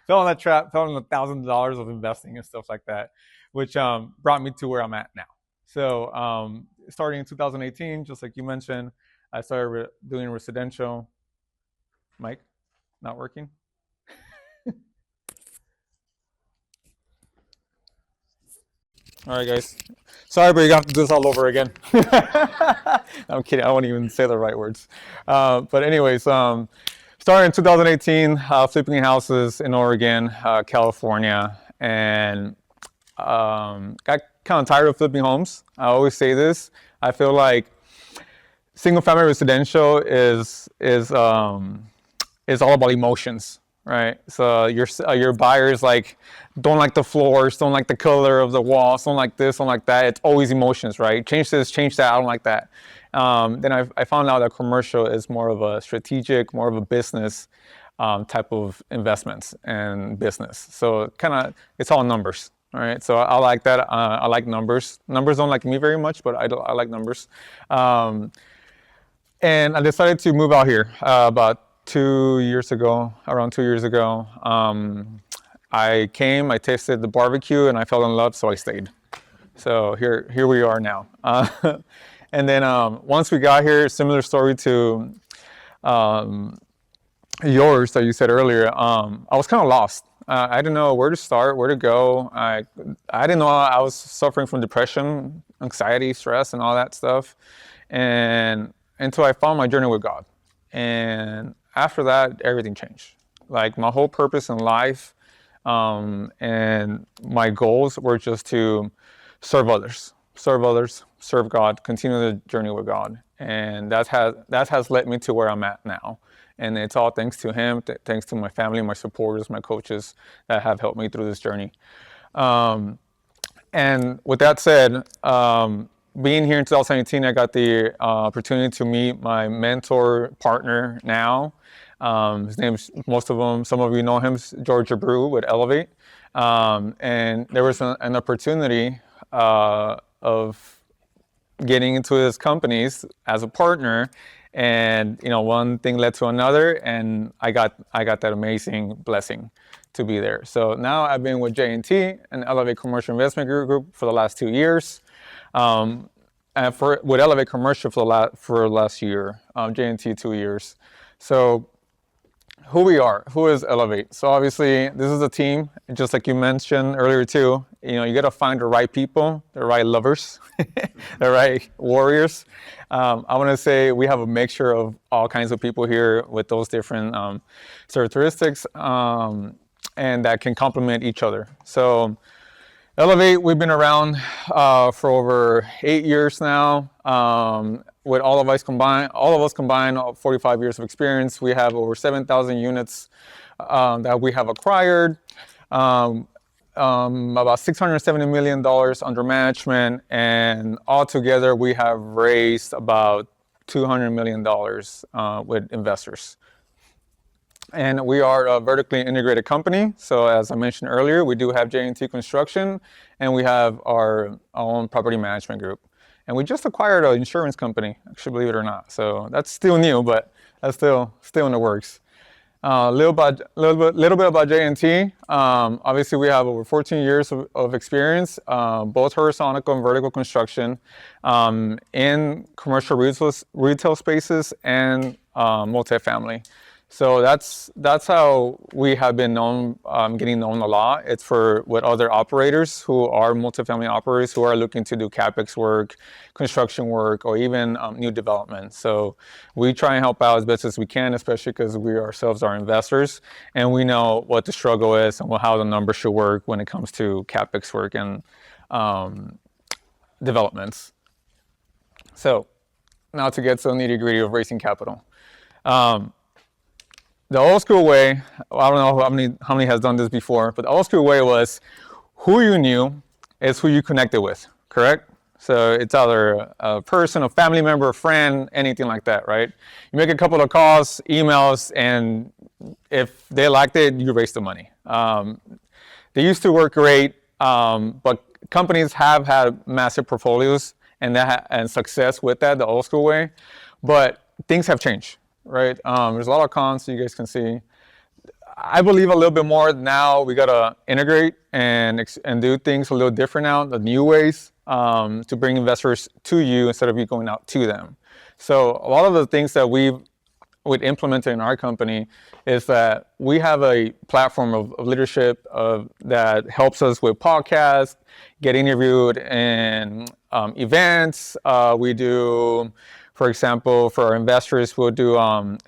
Fell in $1,000 of investing and stuff like that, which brought me to where I'm at now. So starting in 2018, just like you mentioned, I started doing residential. Mike, not working? All right, guys. Sorry, but you have to do this all over again. I'm kidding. I won't even say the right words. But anyways, starting in 2018, flipping houses in Oregon, California, and got kind of tired of flipping homes. I always say this. I feel like single-family residential is all about emotions, right? So your buyers don't like the floors, don't like the color of the walls, don't like this, don't like that. It's always emotions, right? Change this, change that. I don't like that. Then I found out that commercial is more of a strategic, more of a business type of investments and business. So it's all numbers, all right? So I like that. I like numbers. Numbers don't like me very much, but I like numbers. And I decided to move out here about around 2 years ago. I tasted the barbecue, and I fell in love, so I stayed. So here we are now. And then once we got here, similar story to yours that you said earlier, I was kind of lost. I didn't know where to start, where to go. I didn't know I was suffering from depression, anxiety, stress, and all that stuff. And until I found my journey with God. And after that, everything changed. Like my whole purpose in life and my goals were just to serve others, serve God, continue the journey with God. And that has led me to where I'm at now. And it's all thanks to Him, thanks to my family, my supporters, my coaches that have helped me through this journey. And with that said, being here in 2017, I got the opportunity to meet my mentor partner now. His name's, some of you know him, George Abreu with Elevate. And there was an opportunity of getting into his companies as a partner. And one thing led to another, and I got that amazing blessing to be there. So now I've been with J&T and Elevate Commercial Investment Group for the last 2 years. And with Elevate Commercial for last year, J&T 2 years. So who is Elevate? So obviously this is a team, just like you mentioned earlier too. You got to find the right people, the right lovers, the right warriors. I want to say we have a mixture of all kinds of people here with those different characteristics, and that can complement each other. So Elevate, we've been around for over 8 years now. With all of us combined, 45 years of experience. We have over 7,000 units that we have acquired, about $670 million under management, and altogether we have raised about $200 million with investors. And we are a vertically integrated company. So as I mentioned earlier, we do have J&T Construction, and we have our own property management group. And we just acquired an insurance company, actually, believe it or not. So that's still new, but that's still in the works. A little bit about J&T. Obviously, we have over 14 years of experience, both horizontal and vertical construction, in commercial retail spaces and multifamily. So that's how we have been known, getting known a lot. It's with other operators who are multifamily operators who are looking to do CapEx work, construction work, or even new development. So we try and help out as best as we can, especially because we ourselves are investors, and we know what the struggle is and how the numbers should work when it comes to CapEx work and developments. So now to get to the nitty-gritty of raising capital. The old school way, I don't know how many has done this before, but the old school way was who you knew is who you connected with, correct? So it's either a person, a family member, a friend, anything like that, right? You make a couple of calls, emails, and if they liked it, you raise the money. They used to work great, but companies have had massive portfolios, and success with that, the old school way. But things have changed, right? There's a lot of cons you guys can see. I believe a little bit more now. We gotta integrate and do things a little different now, the new ways to bring investors to you instead of you going out to them. So a lot of the things that we've implemented in our company is that we have a platform of leadership that helps us with podcasts, get interviewed in events. We do, for example, for our investors, we'll do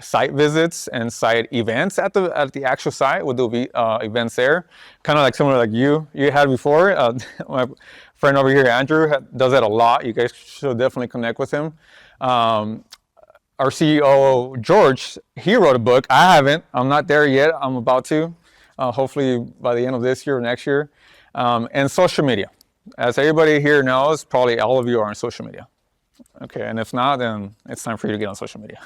site visits and site events at the actual site. We'll do events there, kind of like similar like you had before. My friend over here, Andrew, does that a lot. You guys should definitely connect with him. Our CEO, George, he wrote a book. I haven't. I'm not there yet. I'm about to, hopefully by the end of this year or next year. And social media. As everybody here knows, probably all of you are on social media. Okay, and if not, then it's time for you to get on social media.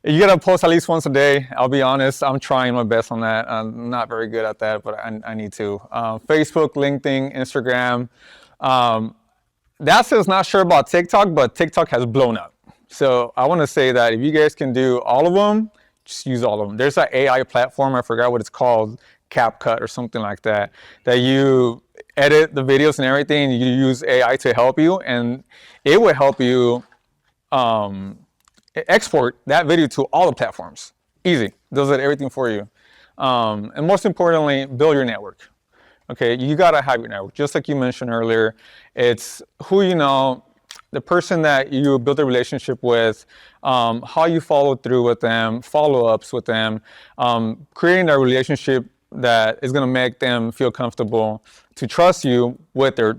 You gotta post at least once a day. I'll be honest, I'm trying my best on that. I'm not very good at that, but I need to. Facebook, LinkedIn, Instagram. That says not sure about TikTok, but TikTok has blown up. So I want to say that if you guys can do all of them, just use all of them. There's an AI platform, I forgot what it's called, CapCut or something like that, that you edit the videos and everything, and you use AI to help you, and it will help you export that video to all the platforms. Easy, does it everything for you. And most importantly, build your network. Okay, you gotta have your network. Just like you mentioned earlier, it's who you know, the person that you build a relationship with, how you follow through with them, follow-ups with them, creating a relationship that is gonna make them feel comfortable to trust you with their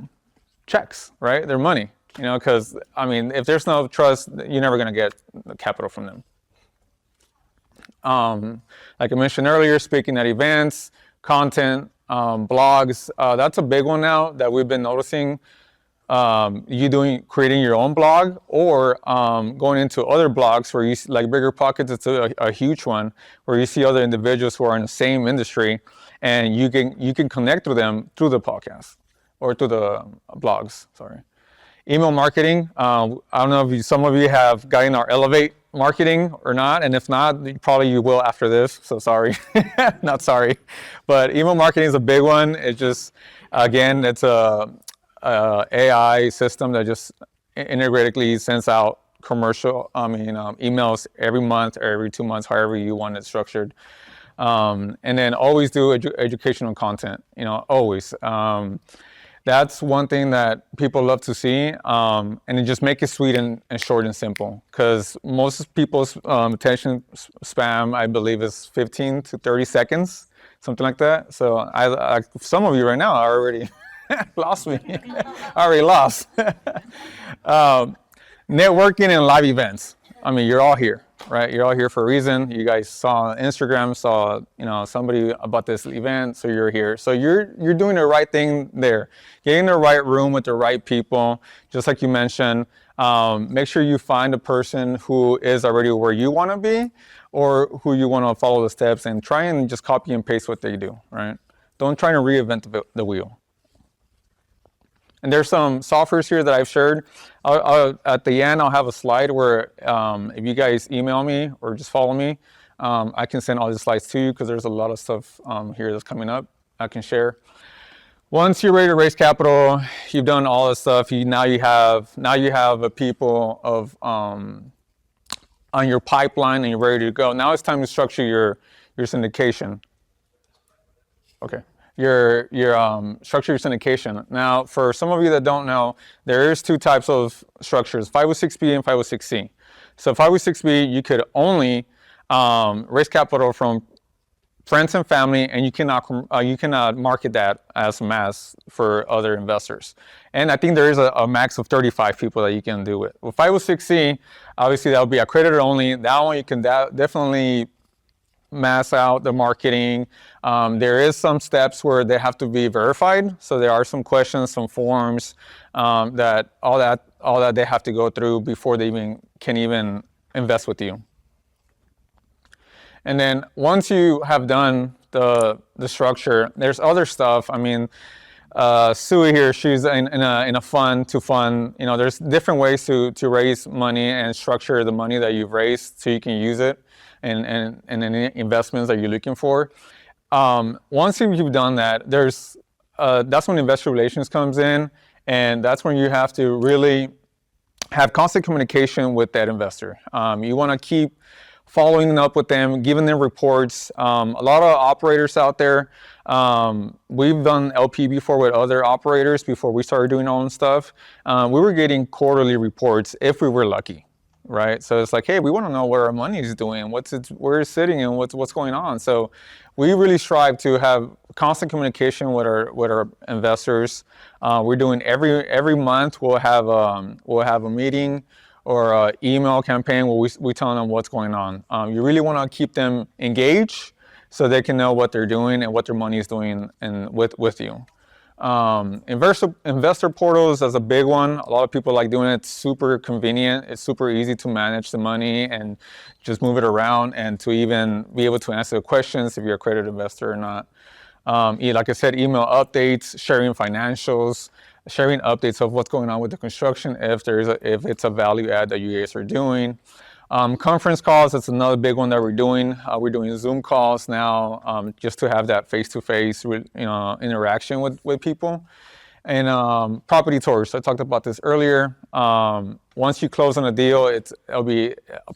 checks, right? Their money, you know, because I mean, if there's no trust, you're never gonna get the capital from them. Like I mentioned earlier, speaking at events, content, blogs, that's a big one now that we've been noticing. Creating your own blog or going into other blogs where you see, like Bigger Pockets, it's a huge one where you see other individuals who are in the same industry, and you can connect with them through the podcast or through the blogs. Sorry. Email marketing. I don't know if some of you have gotten our Elevate marketing or not, and if not, probably you will after this. So sorry, not sorry, but email marketing is a big one. It's just, again, it's a AI system that just integratedly sends out emails every month or every 2 months, however you want it structured. And then always do educational content. You know, always. That's one thing that people love to see, and then just make it sweet and short and simple. Because most people's attention span, I believe, is 15 to 30 seconds, something like that. So I some of you right now are already lost me. I already lost. Networking and live events. I mean, you're all here, right? You're all here for a reason. You guys saw on Instagram, saw somebody about this event, so you're here. So you're doing the right thing there, getting the right room with the right people. Just like you mentioned, make sure you find a person who is already where you want to be, or who you want to follow the steps, and try and just copy and paste what they do, right? Don't try to reinvent the wheel. And there's some softwares here that I've shared. At the end, I'll have a slide where if you guys email me or just follow me, I can send all the slides to you, because there's a lot of stuff here that's coming up I can share. Once you're ready to raise capital, you've done all this stuff. Now you have a people on your pipeline, and you're ready to go. Now it's time to structure your syndication. Okay. Structure your syndication. Now, for some of you that don't know, there is two types of structures, 506B and 506C. So 506B, you could only raise capital from friends and family, and you cannot market that as mass for other investors. And I think there is a max of 35 people that you can do it. With 506C, obviously that would be accredited only. That one you can definitely mass out the marketing. There is some steps where they have to be verified. So there are some questions, some forms that all that they have to go through before they can invest with you. And then once you have done the structure, there's other stuff. I mean, Sue here, she's in a fund to fund, there's different ways to raise money and structure the money that you've raised so you can use it and any investments that you're looking for. Once you've done that, that's when investor relations comes in, and that's when you have to really have constant communication with that investor. You want to keep following up with them, giving them reports. A lot of operators out there, we've done LP before with other operators before we started doing our own stuff. We were getting quarterly reports if we were lucky, right? So it's like, hey, we want to know where our money is doing, where it's sitting, and what's going on. So we really strive to have constant communication with our investors. We're doing every month. We'll have a meeting or an email campaign where we tell them what's going on. You really want to keep them engaged so they can know what they're doing and what their money is doing and with you. Investor portals is a big one. A lot of people like doing it. It's super convenient. It's super easy to manage the money and just move it around and to even be able to answer the questions if you're a accredited investor or not. Like I said, email updates, sharing financials, sharing updates of what's going on with the construction if it's a value add that you guys are doing. Conference calls, that's another big one that we're doing. We're doing Zoom calls now just to have that face-to-face interaction with people. And property tours, I talked about this earlier. Once you close on a deal,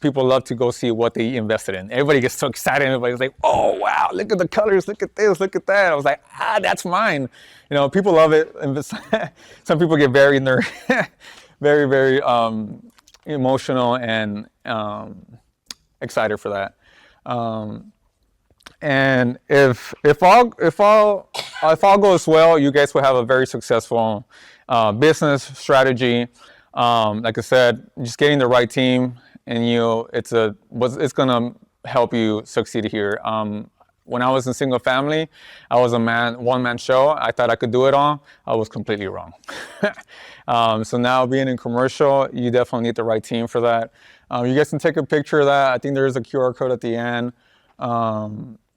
people love to go see what they invested in. Everybody gets so excited. Everybody's like, oh, wow, look at the colors, look at this, look at that. I was like, that's mine. People love it. And some people get very very, very emotional and excited for that. And if all goes well, you guys will have a very successful business strategy. Like I said, just getting the right team, and it's gonna help you succeed here. When I was in single family, I was a one-man show. I thought I could do it all. I was completely wrong. So now being in commercial, you definitely need the right team for that. You guys can take a picture of that. I think there is a QR code at the end.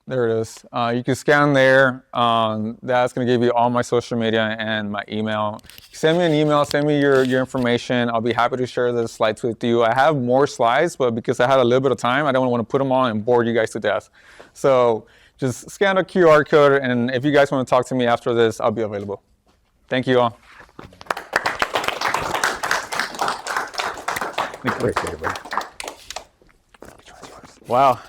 There it is. You can scan there. That's going to give you all my social media and my email. Send me an email. Send me your information. I'll be happy to share the slides with you. I have more slides, but because I had a little bit of time, I don't want to put them on and bore you guys to death. So just scan the QR code, and if you guys want to talk to me after this, I'll be available. Thank you all. Wow.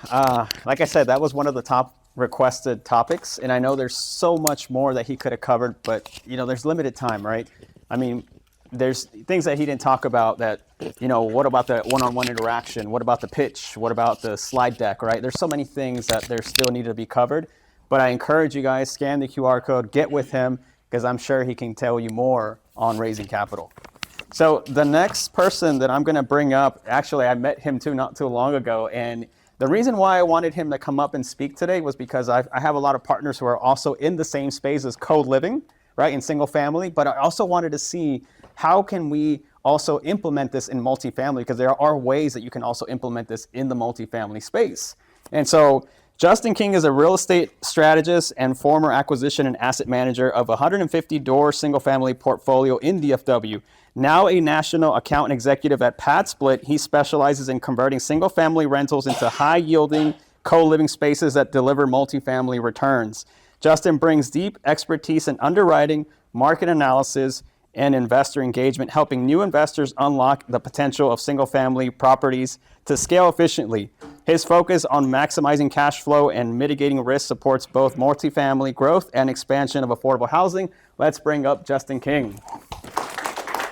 Like I said, that was one of the top requested topics. And I know there's so much more that he could have covered, but there's limited time, right? I mean, there's things that he didn't talk about that, what about the one-on-one interaction? What about the pitch? What about the slide deck, right? There's so many things that there still need to be covered. But I encourage you guys, scan the QR code, get with him, because I'm sure he can tell you more on raising capital. So the next person that I'm going to bring up, actually, I met him not too long ago. And the reason why I wanted him to come up and speak today was because I have a lot of partners who are also in the same space as co-living, right, in single family. But I also wanted to see how can we also implement this in multifamily, because there are ways that you can also implement this in the multifamily space. And so Justin King is a real estate strategist and former acquisition and asset manager of a 150-door single-family portfolio in DFW. Now a national account executive at PadSplit, he specializes in converting single-family rentals into high-yielding co-living spaces that deliver multifamily returns. Justin brings deep expertise in underwriting, market analysis, and investor engagement, helping new investors unlock the potential of single-family properties to scale efficiently. His focus on maximizing cash flow and mitigating risk supports both multifamily growth and expansion of affordable housing. Let's bring up Justin King.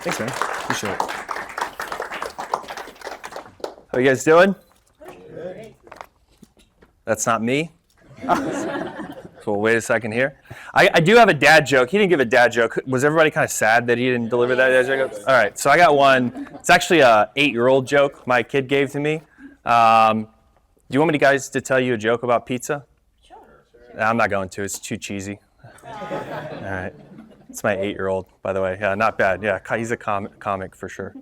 Thanks, man. Appreciate it. How you guys doing? Good. That's not me. Cool. Wait a second here. I do have a dad joke. He didn't give a dad joke. Was everybody kind of sad that he didn't deliver that dad joke? All right. So I got one. It's actually a 8-year-old joke my kid gave to me. Do you want me guys to tell you a joke about pizza? Sure. I'm not going to. It's too cheesy. All right. It's my 8-year-old, by the way. Yeah, not bad. Yeah, he's a comic for sure.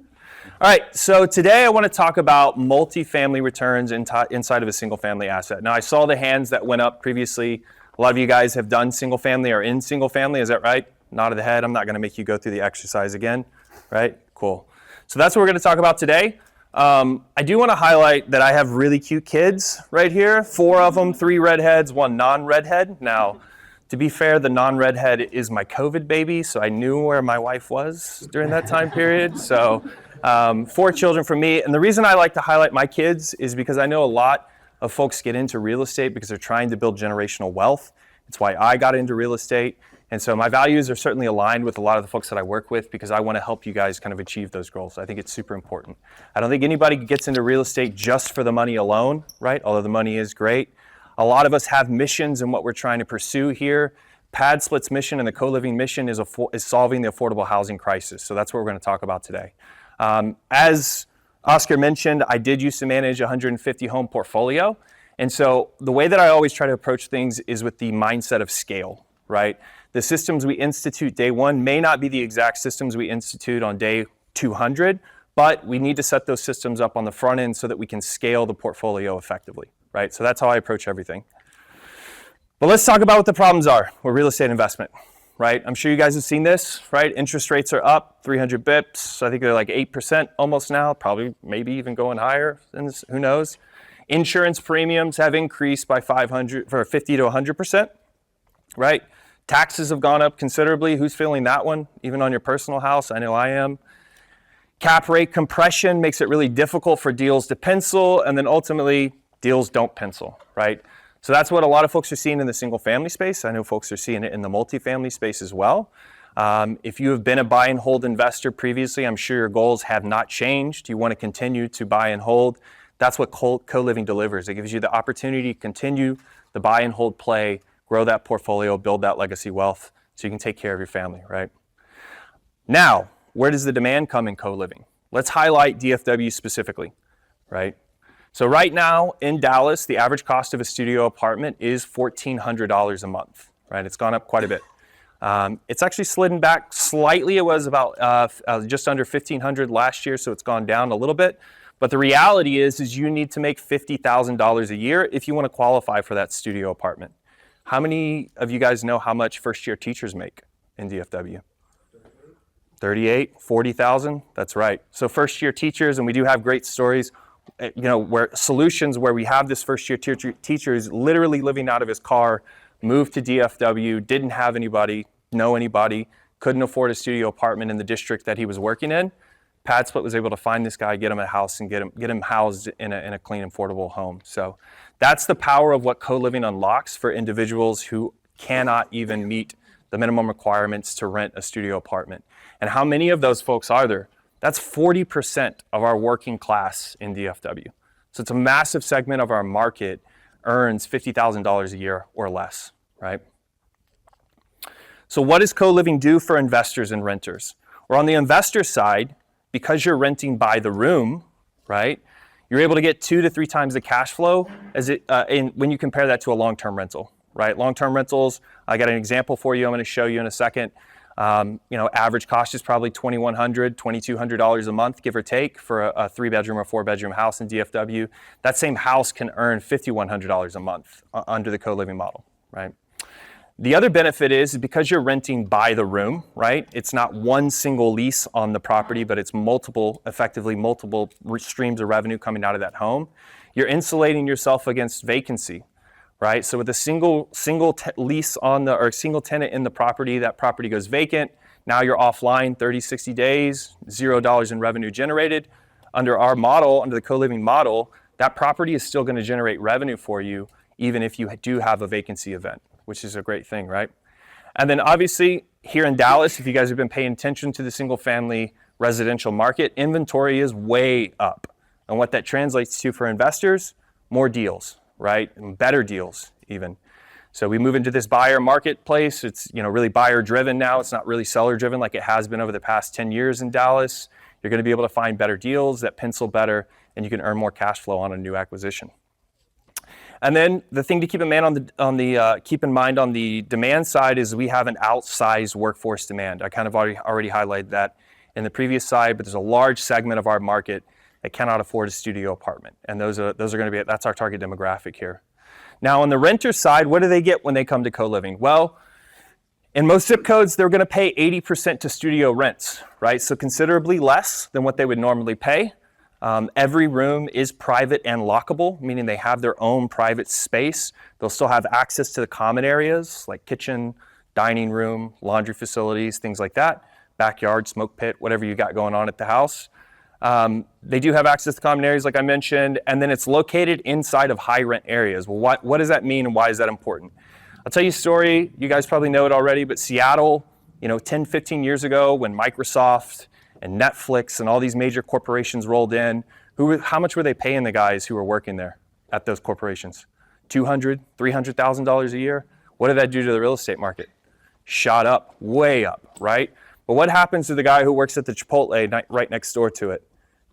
All right, so today I want to talk about multifamily returns inside of a single-family asset. Now, I saw the hands that went up previously. A lot of you guys have done single-family or in single-family. Is that right? nod of the head. I'm not going to make you go through the exercise again, right? Cool. So that's what we're going to talk about today. I do want to highlight that I have really cute kids right here. 4 of them, 3 redheads, 1 non-redhead. Now, to be fair, the non-redhead is my COVID baby, so I knew where my wife was during that time period. So 4 children from me. And the reason I like to highlight my kids is because I know a lot of folks get into real estate because they're trying to build generational wealth. It's why I got into real estate. And so my values are certainly aligned with a lot of the folks that I work with because I want to help you guys kind of achieve those goals. I think it's super important. I don't think anybody gets into real estate just for the money alone, right? Although the money is great. A lot of us have missions in what we're trying to pursue here. Pad Split's mission and the co-living mission is solving the affordable housing crisis. So that's what we're going to talk about today. As Oscar mentioned, I did used to manage a 150 home portfolio. And so the way that I always try to approach things is with the mindset of scale, right? The systems we institute day 1 may not be the exact systems we institute on day 200, but we need to set those systems up on the front end so that we can scale the portfolio effectively, right? So that's how I approach everything. But let's talk about what the problems are with real estate investment, right? I'm sure you guys have seen this, right? Interest rates are up 300 bips. I think they're like 8% almost now, probably maybe even going higher, who knows? Insurance premiums have increased by 50 to 100%, right? Taxes have gone up considerably. Who's feeling that one? Even on your personal house? I know I am. Cap rate compression makes it really difficult for deals to pencil, and then ultimately deals don't pencil, right? So that's what a lot of folks are seeing in the single family space. I know folks are seeing it in the multifamily space as well. If you have been a buy and hold investor previously, I'm sure your goals have not changed. You want to continue to buy and hold. That's what co-living delivers. It gives you the opportunity to continue the buy and hold play, grow that portfolio, build that legacy wealth so you can take care of your family, right? Now, where does the demand come in co-living? Let's highlight DFW specifically, right? So right now in Dallas, the average cost of a studio apartment is $1,400 a month, right? It's gone up quite a bit. It's actually slidden back slightly. It was about just under $1,500 last year, so it's gone down a little bit. But the reality is you need to make $50,000 a year if you want to qualify for that studio apartment. How many of you guys know how much first-year teachers make in DFW? 38, 40,000? That's right. So first-year teachers, and we do have great stories, where solutions where we have this first-year teacher is literally living out of his car, moved to DFW, didn't have anybody, know anybody, couldn't afford a studio apartment in the district that he was working in. Pad Split was able to find this guy, get him a house, and get him housed in a clean, affordable home. So that's the power of what co-living unlocks for individuals who cannot even meet the minimum requirements to rent a studio apartment. And how many of those folks are there? That's 40% of our working class in DFW. So it's a massive segment of our market earns $50,000 a year or less, right? So what does co-living do for investors and renters? Or on the investor side, because you're renting by the room, right, you're able to get 2 to 3 times the cash flow when you compare that to a long-term rental, right? Long-term rentals, I got an example for you I'm going to show you in a second. Average cost is probably $2,100, $2,200 a month, give or take, for a 3-bedroom or 4-bedroom house in DFW. That same house can earn $5,100 a month under the co-living model, right? The other benefit is because you're renting by the room, right? It's not one single lease on the property, but it's effectively multiple streams of revenue coming out of that home. You're insulating yourself against vacancy, right? So with a single lease or single tenant in the property, that property goes vacant. Now you're offline 30, 60 days, $0 in revenue generated. Under our model, under the co-living model, that property is still going to generate revenue for you, even if you do have a vacancy event, which is a great thing, right? And then obviously here in Dallas, if you guys have been paying attention to the single family residential market, inventory is way up. And what that translates to for investors, more deals, right? And better deals even. So we move into this buyer marketplace. It's really buyer driven now. It's not really seller driven like it has been over the past 10 years in Dallas. You're going to be able to find better deals that pencil better, and you can earn more cash flow on a new acquisition. And then the thing to keep in mind on the demand side is we have an outsized workforce demand. I kind of already highlighted that in the previous slide, but there's a large segment of our market that cannot afford a studio apartment, and those are going to be that's our target demographic here. Now on the renter side, what do they get when they come to co-living? Well, In most zip codes, they're going to pay 80% to studio rents, right? So considerably less than what they would normally pay. Every room is private and lockable, meaning they have their own private space. They'll still have access to the common areas like kitchen, dining room, laundry facilities, things like that, backyard, smoke pit, whatever you got going on at the house. They do have access to common areas like I mentioned, and then it's located inside of high rent areas. Well, what does that mean and why is that important? I'll tell you a story, you guys probably know it already, but Seattle, 10, 15 years ago when Microsoft and Netflix and all these major corporations rolled in, how much were they paying the guys who were working there at those corporations? $200,000, $300,000 a year? What did that do to the real estate market? Shot up, way up, right? But what happens to the guy who works at the Chipotle right next door to it,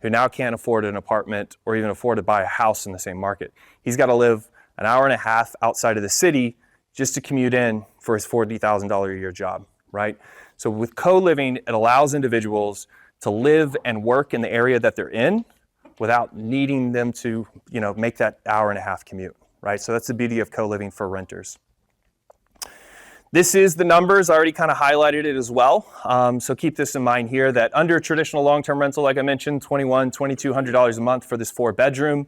who now can't afford an apartment or even afford to buy a house in the same market? He's got to live an hour and a half outside of the city just to commute in for his $40,000 a year job, right? So with co-living, it allows individuals to live and work in the area that they're in without needing them to, make that hour and a half commute, right? So that's the beauty of co-living for renters. This is the numbers. I already kind of highlighted it as well. So keep this in mind here that under a traditional long-term rental, like I mentioned, $2,100, $2,200 a month for this 4-bedroom.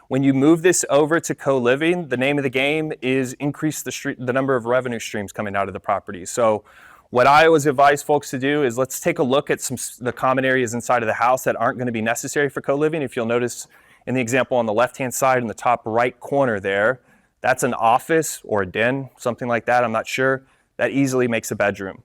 When you move this over to co-living, the name of the game is increase the number of revenue streams coming out of the property. So what I always advise folks to do is let's take a look at the common areas inside of the house that aren't going to be necessary for co-living. If you'll notice in the example on the left-hand side in the top right corner there, that's an office or a den, something like that, I'm not sure. That easily makes a bedroom,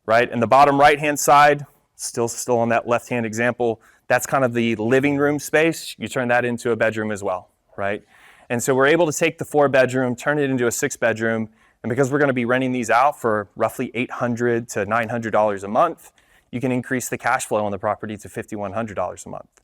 right? And the bottom right-hand side, still on that left-hand example, that's kind of the living room space. You turn that into a bedroom as well, right? And so we're able to take the 4-bedroom, turn it into a 6-bedroom, and because we're going to be renting these out for roughly $800 to $900 a month, you can increase the cash flow on the property to $5,100 a month.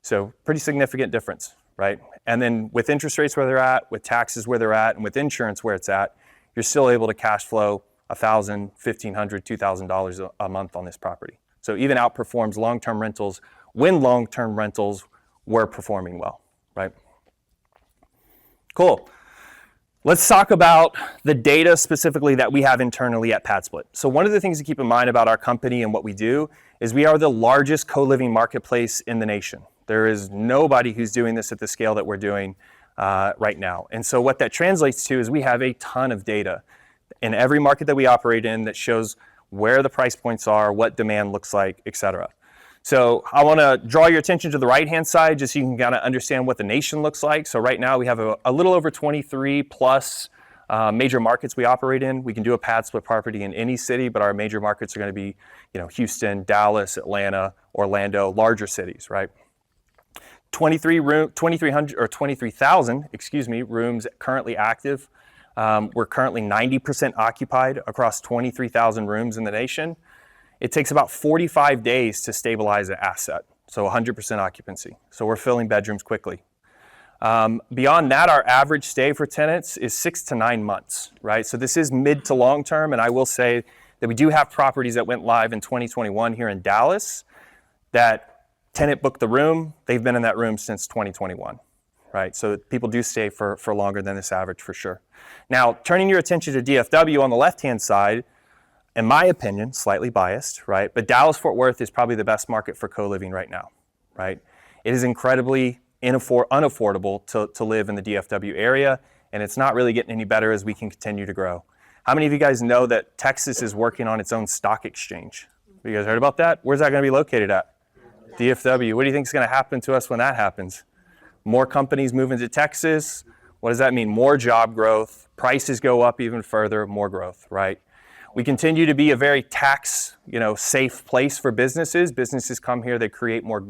So pretty significant difference, right? And then with interest rates where they're at, with taxes where they're at, and with insurance where it's at, you're still able to cash flow $1,000, $1,500, $2,000 a month on this property. So even outperforms long-term rentals when long-term rentals were performing well, right? Cool. Let's talk about the data specifically that we have internally at PadSplit. So one of the things to keep in mind about our company and what we do is we are the largest co-living marketplace in the nation. There is nobody who's doing this at the scale that we're doing right now. And so what that translates to is we have a ton of data in every market that we operate in that shows where the price points are, what demand looks like, et cetera. So I want to draw your attention to the right-hand side just so you can kind of understand what the nation looks like. So right now we have a little over 23 plus major markets we operate in. We can do a PadSplit property in any city, but our major markets are going to be, Houston, Dallas, Atlanta, Orlando, larger cities, right? 23,000, rooms currently active. We're currently 90% occupied across 23,000 rooms in the nation. It takes about 45 days to stabilize an asset, so 100% occupancy. So we're filling bedrooms quickly. Beyond that, our average stay for tenants is 6 to 9 months, right? So this is mid to long term, and I will say that we do have properties that went live in 2021 here in Dallas that tenant booked the room, they've been in that room since 2021, right? So people do stay for longer than this average for sure. Now, turning your attention to DFW on the left-hand side, in my opinion, slightly biased, right? But Dallas-Fort Worth is probably the best market for co-living right now, right? It is incredibly unaffordable to live in the DFW area, and it's not really getting any better as we can continue to grow. How many of you guys know that Texas is working on its own stock exchange? Have you guys heard about that? Where's that going to be located at? DFW. What do you think is going to happen to us when that happens? More companies move into Texas. What does that mean? More job growth. Prices go up even further, more growth, right? We continue to be a very tax, safe place for businesses. Businesses come here, they create more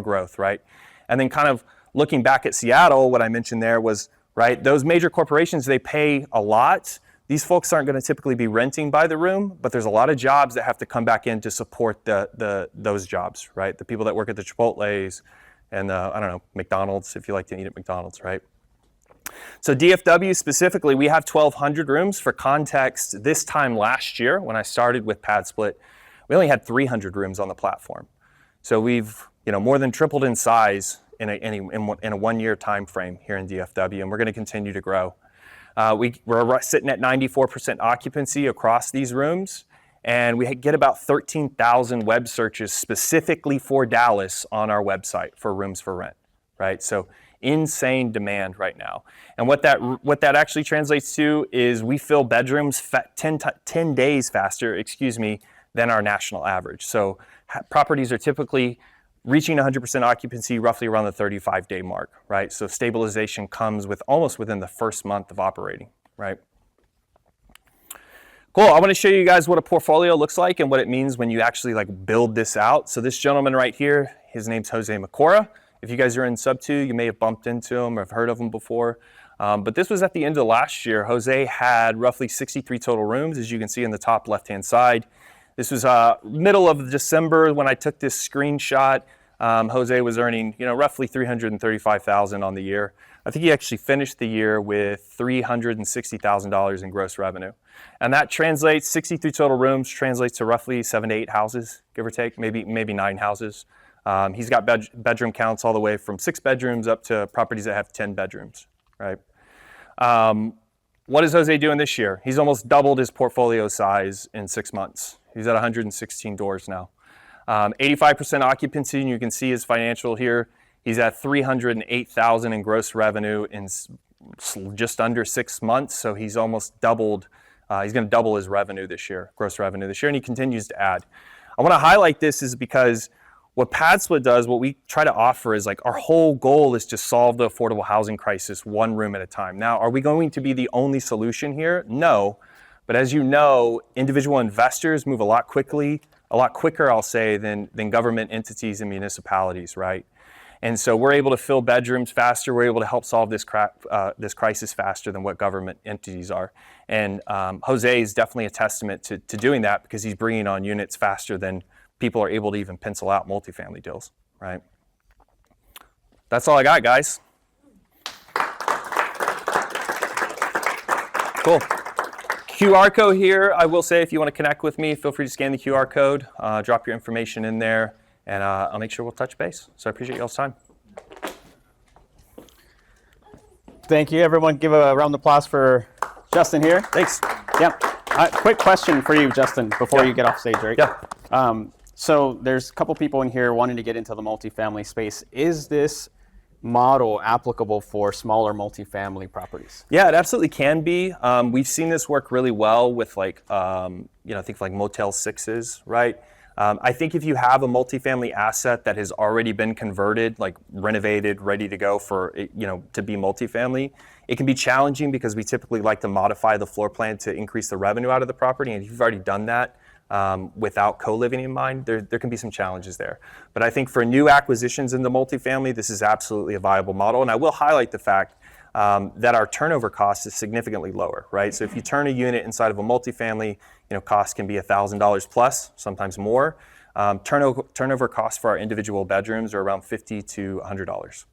growth, right? And then kind of looking back at Seattle, what I mentioned there was, right, those major corporations, they pay a lot. These folks aren't going to typically be renting by the room, but there's a lot of jobs that have to come back in to support those jobs, right? The people that work at the Chipotles and McDonald's, if you like to eat at McDonald's, right? So DFW specifically, we have 1,200 rooms. For context, this time last year, when I started with PadSplit, we only had 300 rooms on the platform. So we've more than tripled in size in a 1-year time frame here in DFW, and we're going to continue to grow. We're sitting at 94% occupancy across these rooms, and we get about 13,000 web searches specifically for Dallas on our website for rooms for rent, right? So insane demand right now. And what that actually translates to is we fill bedrooms 10 days faster, than our national average. So properties are typically reaching 100% occupancy roughly around the 35-day mark, right? So stabilization comes almost within the first month of operating, right? Cool, I want to show you guys what a portfolio looks like and what it means when you actually build this out. So this gentleman right here, his name's Jose Macora. If you guys are in sub 2, you may have bumped into him or have heard of him before. But this was at the end of last year. Jose had roughly 63 total rooms, as you can see in the top left-hand side. This was middle of December when I took this screenshot. Jose was earning, roughly $335,000 on the year. I think he actually finished the year with $360,000 in gross revenue. And that translates, 63 total rooms translates to roughly 7 to 8 houses, give or take, maybe 9 houses. He's got bedroom counts all the way from 6 bedrooms up to properties that have 10 bedrooms, right? What is Jose doing this year? He's almost doubled his portfolio size in 6 months. He's at 116 doors now. 85% occupancy, and you can see his financial here. He's at $308,000 in gross revenue in just under 6 months, so he's almost doubled. He's going to double his revenue this year, gross revenue this year, and he continues to add. I want to highlight this is because what Pad Split does, what we try to offer is our whole goal is to solve the affordable housing crisis one room at a time. Now, are we going to be the only solution here? No, but as you know, individual investors move a lot quicker, I'll say, than government entities and municipalities, right? And so we're able to fill bedrooms faster. We're able to help solve this crisis faster than what government entities are. And Jose is definitely a testament to doing that because he's bringing on units faster than people are able to even pencil out multifamily deals, right? That's all I got, guys. Cool. QR code here, I will say if you want to connect with me, feel free to scan the QR code, drop your information in there, and I'll make sure we'll touch base. So I appreciate y'all's time. Thank you, everyone. Give a round of applause for Justin here. Thanks. Yep. Quick question for you, Justin, before you get off stage, right? Yeah. So there's a couple people in here wanting to get into the multifamily space. Is this model applicable for smaller multifamily properties? Yeah, it absolutely can be. We've seen this work really well with I think Motel 6s, right? I think if you have a multifamily asset that has already been converted, renovated, ready to go for, to be multifamily, it can be challenging because we typically like to modify the floor plan to increase the revenue out of the property. And if you've already done that without co-living in mind, there can be some challenges there. But I think for new acquisitions in the multifamily, this is absolutely a viable model. And I will highlight the fact that our turnover cost is significantly lower, right? So if you turn a unit inside of a multifamily, cost can be $1,000 plus, sometimes more. Turnover costs for our individual bedrooms are around $50 to $100.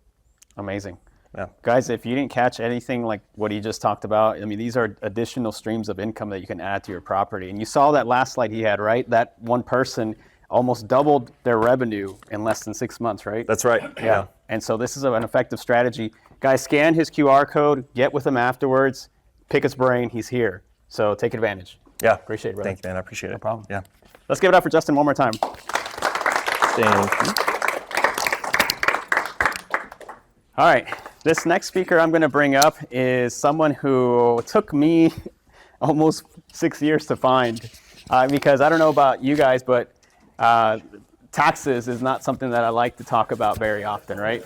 Amazing. Yeah. Guys, if you didn't catch anything like what he just talked about, these are additional streams of income that you can add to your property. And you saw that last slide he had, right? That one person almost doubled their revenue in less than 6 months, right? That's right. Yeah. And so this is an effective strategy. Guys, scan his QR code, get with him afterwards, pick his brain, he's here. So take advantage. Yeah. Appreciate it, brother. Thanks, man. I appreciate it. No problem. Yeah. Let's give it up for Justin one more time. Thank you. All right. This next speaker I'm going to bring up is someone who took me almost 6 years to find because I don't know about you guys, but taxes is not something that I like to talk about very often, right?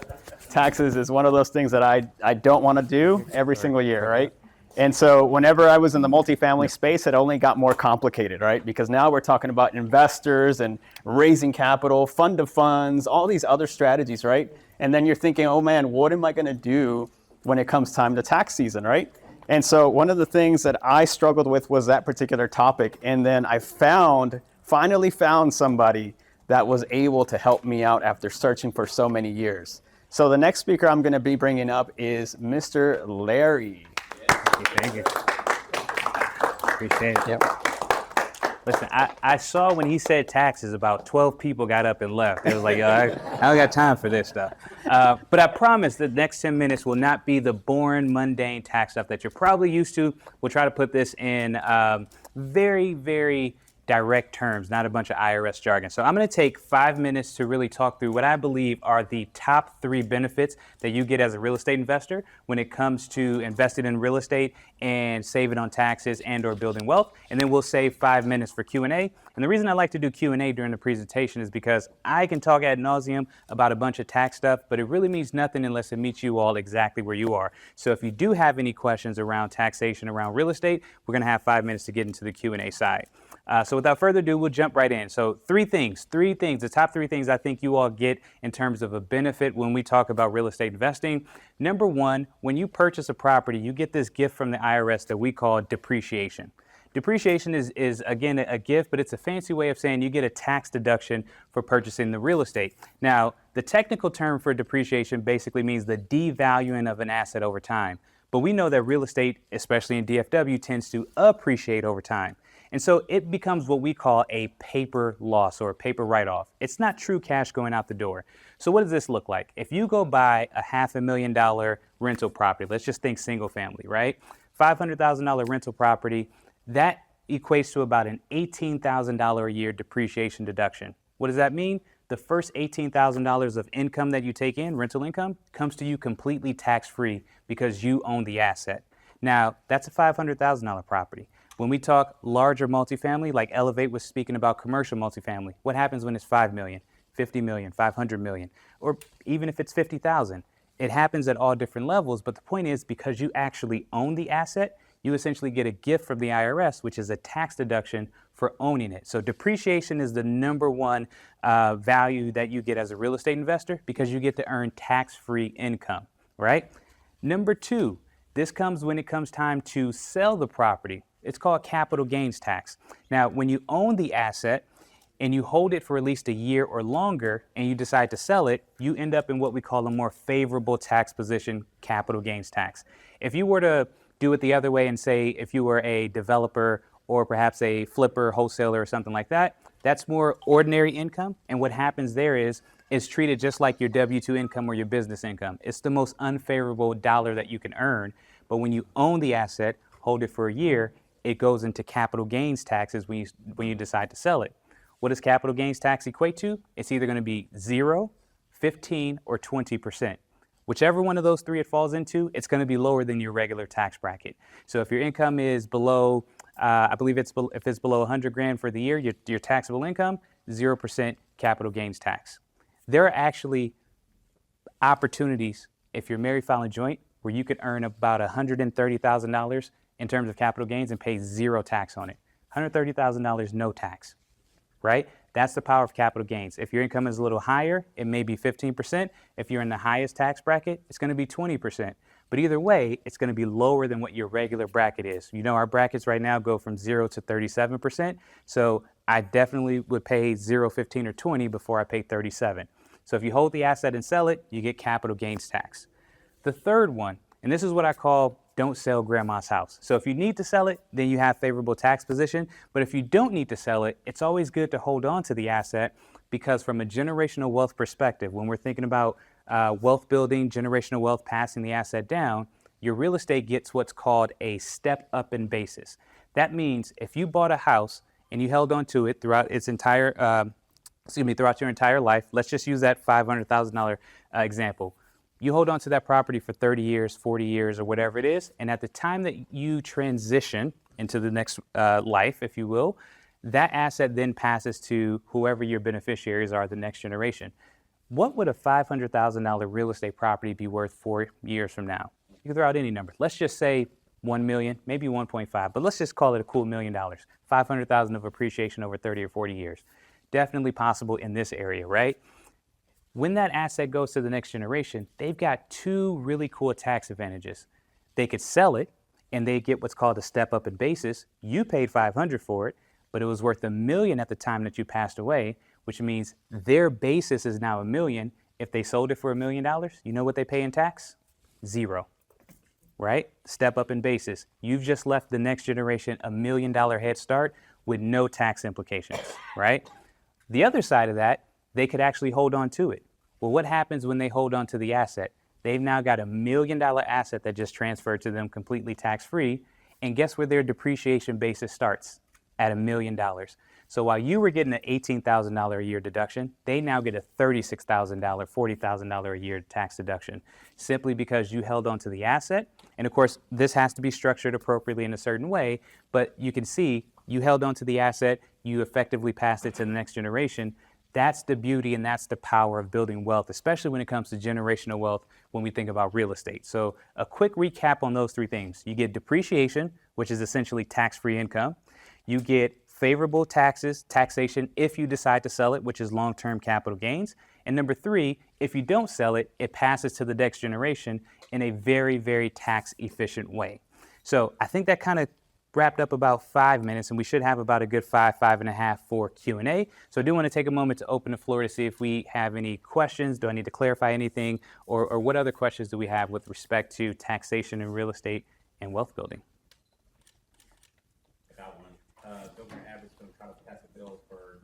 Taxes is one of those things that I don't want to do every single year, right? And so whenever I was in the multifamily space, it only got more complicated, right? Because now we're talking about investors and raising capital, fund of funds, all these other strategies, right? And then you're thinking, oh man, what am I going to do when it comes time to tax season, right? And so one of the things that I struggled with was that particular topic. And then I finally found somebody that was able to help me out after searching for so many years. So the next speaker I'm going to be bringing up is Mr. Larry. Thank you. Appreciate it. Yep. Listen, I saw when he said taxes, about 12 people got up and left. It was like, I don't got time for this stuff. But I promise the next 10 minutes will not be the boring, mundane tax stuff that you're probably used to. We'll try to put this in very, very direct terms, not a bunch of IRS jargon. So I'm going to take 5 minutes to really talk through what I believe are the top 3 benefits that you get as a real estate investor when it comes to investing in real estate and saving on taxes and or building wealth. And then we'll save 5 minutes for Q&A. And the reason I like to do Q&A during the presentation is because I can talk ad nauseum about a bunch of tax stuff, but it really means nothing unless it meets you all exactly where you are. So if you do have any questions around taxation, around real estate, we're going to have 5 minutes to get into the Q&A side. So without further ado, we'll jump right in. So three things, the top 3 things I think you all get in terms of a benefit when we talk about real estate investing. Number 1, when you purchase a property, you get this gift from the IRS that we call depreciation. Depreciation is again, a gift, but it's a fancy way of saying you get a tax deduction for purchasing the real estate. Now, the technical term for depreciation basically means the devaluing of an asset over time. But we know that real estate, especially in DFW, tends to appreciate over time. And so it becomes what we call a paper loss or a paper write-off. It's not true cash going out the door. So what does this look like? If you go buy a $500,000 rental property, let's just think single family, right? $500,000 rental property, that equates to about an $18,000 a year depreciation deduction. What does that mean? The first $18,000 of income that you take in, rental income, comes to you completely tax-free because you own the asset. Now, that's a $500,000 property. When we talk larger multifamily, like Elevate was speaking about commercial multifamily, what happens when it's 5 million, 50 million, 500 million, or even if it's 50,000? It happens at all different levels, but the point is because you actually own the asset, you essentially get a gift from the IRS, which is a tax deduction for owning it. So depreciation is the number 1 value that you get as a real estate investor because you get to earn tax-free income, right? Number 2, this comes when it comes time to sell the property. It's called capital gains tax. Now, when you own the asset and you hold it for at least a year or longer and you decide to sell it, you end up in what we call a more favorable tax position, capital gains tax. If you were to do it the other way and say if you were a developer or perhaps a flipper, wholesaler or something like that, that's more ordinary income. And what happens there is it's treated just like your W-2 income or your business income. It's the most unfavorable dollar that you can earn. But when you own the asset, hold it for a year, it goes into capital gains taxes when you decide to sell it. What does capital gains tax equate to? It's either going to be 0, 15, or 20%. Whichever one of those 3 it falls into, it's going to be lower than your regular tax bracket. So if your income is below, I believe if it's below 100 grand for the year, your taxable income, 0% capital gains tax. There are actually opportunities, if you're married filing joint, where you could earn about $130,000 in terms of capital gains and pay 0 tax on it. $130,000, no tax, right? That's the power of capital gains. If your income is a little higher, it may be 15%. If you're in the highest tax bracket, it's going to be 20%. But either way, it's going to be lower than what your regular bracket is. You know, our brackets right now go from 0 to 37%. So I definitely would pay 0, 15, or 20 before I pay 37. So if you hold the asset and sell it, you get capital gains tax. The third one, and this is what I call don't sell grandma's house. So if you need to sell it, then you have favorable tax position. But if you don't need to sell it, it's always good to hold on to the asset because from a generational wealth perspective, when we're thinking about wealth building, generational wealth, passing the asset down, your real estate gets what's called a step up in basis. That means if you bought a house and you held on to it throughout its entire, throughout your entire life, let's just use that $500,000 example. You hold on to that property for 30 years, 40 years, or whatever it is, and at the time that you transition into the next life, if you will, that asset then passes to whoever your beneficiaries are, the next generation. What would a $500,000 real estate property be worth 4 years from now? You can throw out any number. Let's just say 1 million, maybe 1.5, but let's just call it a cool $1 million. 500,000 of appreciation over 30 or 40 years. Definitely possible in this area, right? When that asset goes to the next generation, they've got 2 really cool tax advantages. They could sell it and they get what's called a step up in basis. You paid $500 for it, but it was worth $1 million at the time that you passed away, which means their basis is now $1 million. If they sold it for $1 million, you know what they pay in tax? 0, right? Step up in basis. You've just left the next generation $1 million head start with no tax implications, right? The other side of that, they could actually hold on to it. Well, what happens when they hold on to the asset? They've now got $1 million asset that just transferred to them completely tax-free. And guess where their depreciation basis starts? At $1 million. So while you were getting an $18,000 a year deduction, they now get a $36,000, $40,000 a year tax deduction simply because you held on to the asset. And of course, this has to be structured appropriately in a certain way, but you can see you held on to the asset, you effectively passed it to the next generation. That's the beauty and that's the power of building wealth, especially when it comes to generational wealth when we think about real estate. So a quick recap on those three things. You get depreciation, which is essentially tax-free income. You get favorable taxation if you decide to sell it, which is long-term capital gains. And number three, if you don't sell it, it passes to the next generation in a very, very tax-efficient way. So I think that kind of wrapped up about 5 minutes, and we should have about a good 5.5 for Q&A. So I do want to take a moment to open the floor to see if we have any questions. Do I need to clarify anything? Or what other questions do we have with respect to taxation in real estate and wealth building? I got one. Governor Abbott's going to try to pass a bill for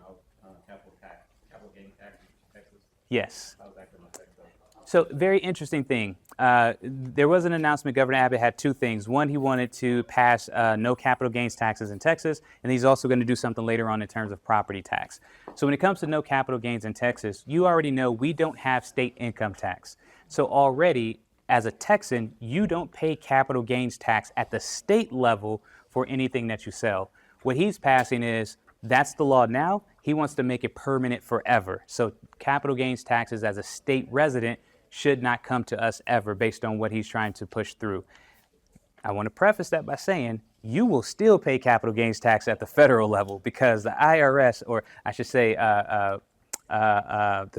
capital gain tax in Texas. Yes. How's that going to affect us? So very interesting thing. There was an announcement. Governor Abbott had two things. One, he wanted to pass no capital gains taxes in Texas, and he's also going to do something later on in terms of property tax. So when it comes to no capital gains in Texas, you already know we don't have state income tax. So already, as a Texan, you don't pay capital gains tax at the state level for anything that you sell. What he's passing is, that's the law now. He wants to make it permanent forever. So capital gains taxes as a state resident should not come to us ever based on what he's trying to push through. I want to preface that by saying you will still pay capital gains tax at the federal level because the IRS, or I should say the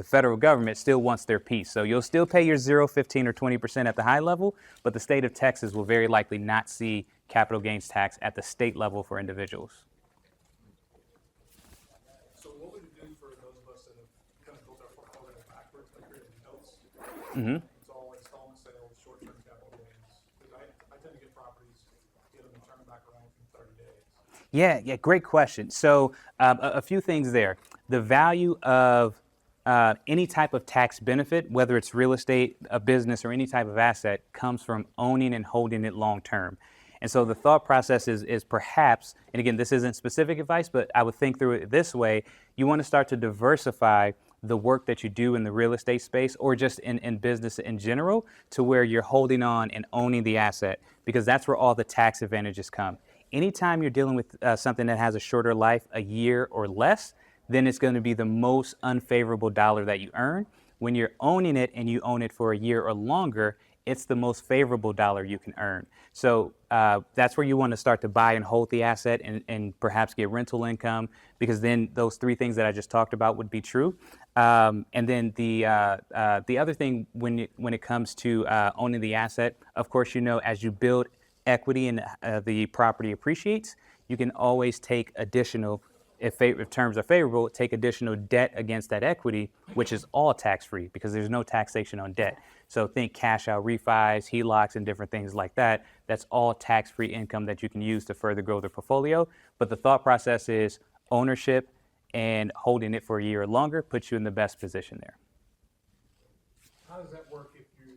federal government, still wants their piece. So you'll still pay your 0, 15, or 20% at the high level, but the state of Texas will very likely not see capital gains tax at the state level for individuals. So what would it do for those of us that have kind of built our portfolio backwards, like creating notes? It's all installment sales, short-term capital gains. Because I tend to get properties, get them and turn them back around within 30 days. Yeah, great question. So a few things there. The value of any type of tax benefit, whether it's real estate, a business, or any type of asset, comes from owning and holding it long term. And so the thought process is perhaps, and again, this isn't specific advice, but I would think through it this way, you want to start to diversify the work that you do in the real estate space or just in business in general to where you're holding on and owning the asset, because that's where all the tax advantages come. Anytime you're dealing with something that has a shorter life, a year or less, then it's going to be the most unfavorable dollar that you earn. When you're owning it and you own it for a year or longer, it's the most favorable dollar you can earn. So that's where you want to start to buy and hold the asset and perhaps get rental income, because then those three things that I just talked about would be true. And then the other thing when it comes to owning the asset, of course, you know, as you build equity and the property appreciates, you can always take additional, if terms are favorable, take additional debt against that equity, which is all tax-free because there's no taxation on debt. So think cash out refis, HELOCs, and different things like that. That's all tax-free income that you can use to further grow the portfolio. But the thought process is ownership and holding it for a year or longer puts you in the best position there. How does that work if you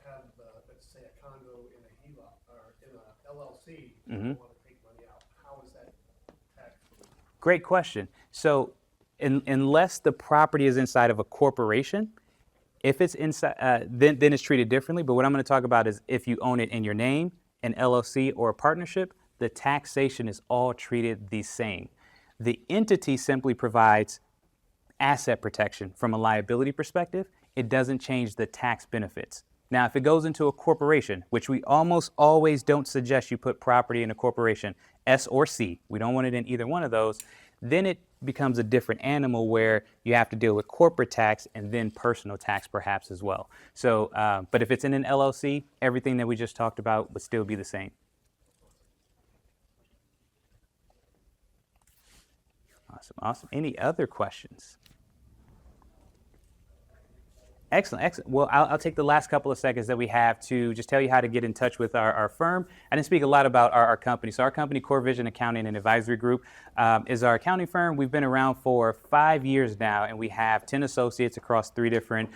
have, let's say, a condo in a HELOC or in a LLC and you want to take money out? How is that tax-free? Great question. So unless the property is inside of a corporation, if it's inside, then it's treated differently. But what I'm going to talk about is if you own it in your name, an LLC, or a partnership, the taxation is all treated the same. The entity simply provides asset protection from a liability perspective. It doesn't change the tax benefits. Now, if it goes into a corporation, which we almost always don't suggest you put property in a corporation, S or C, we don't want it in either one of those, then it becomes a different animal where you have to deal with corporate tax and then personal tax perhaps as well. So, but if it's in an LLC, everything that we just talked about would still be the same. Awesome. Any other questions? Excellent, excellent. Well, I'll take the last couple of seconds that we have to just tell you how to get in touch with our firm. I didn't speak a lot about our company. So our company, Core Vision Accounting and Advisory Group, is our accounting firm. We've been around for 5 years now, and we have 10 associates across 3 different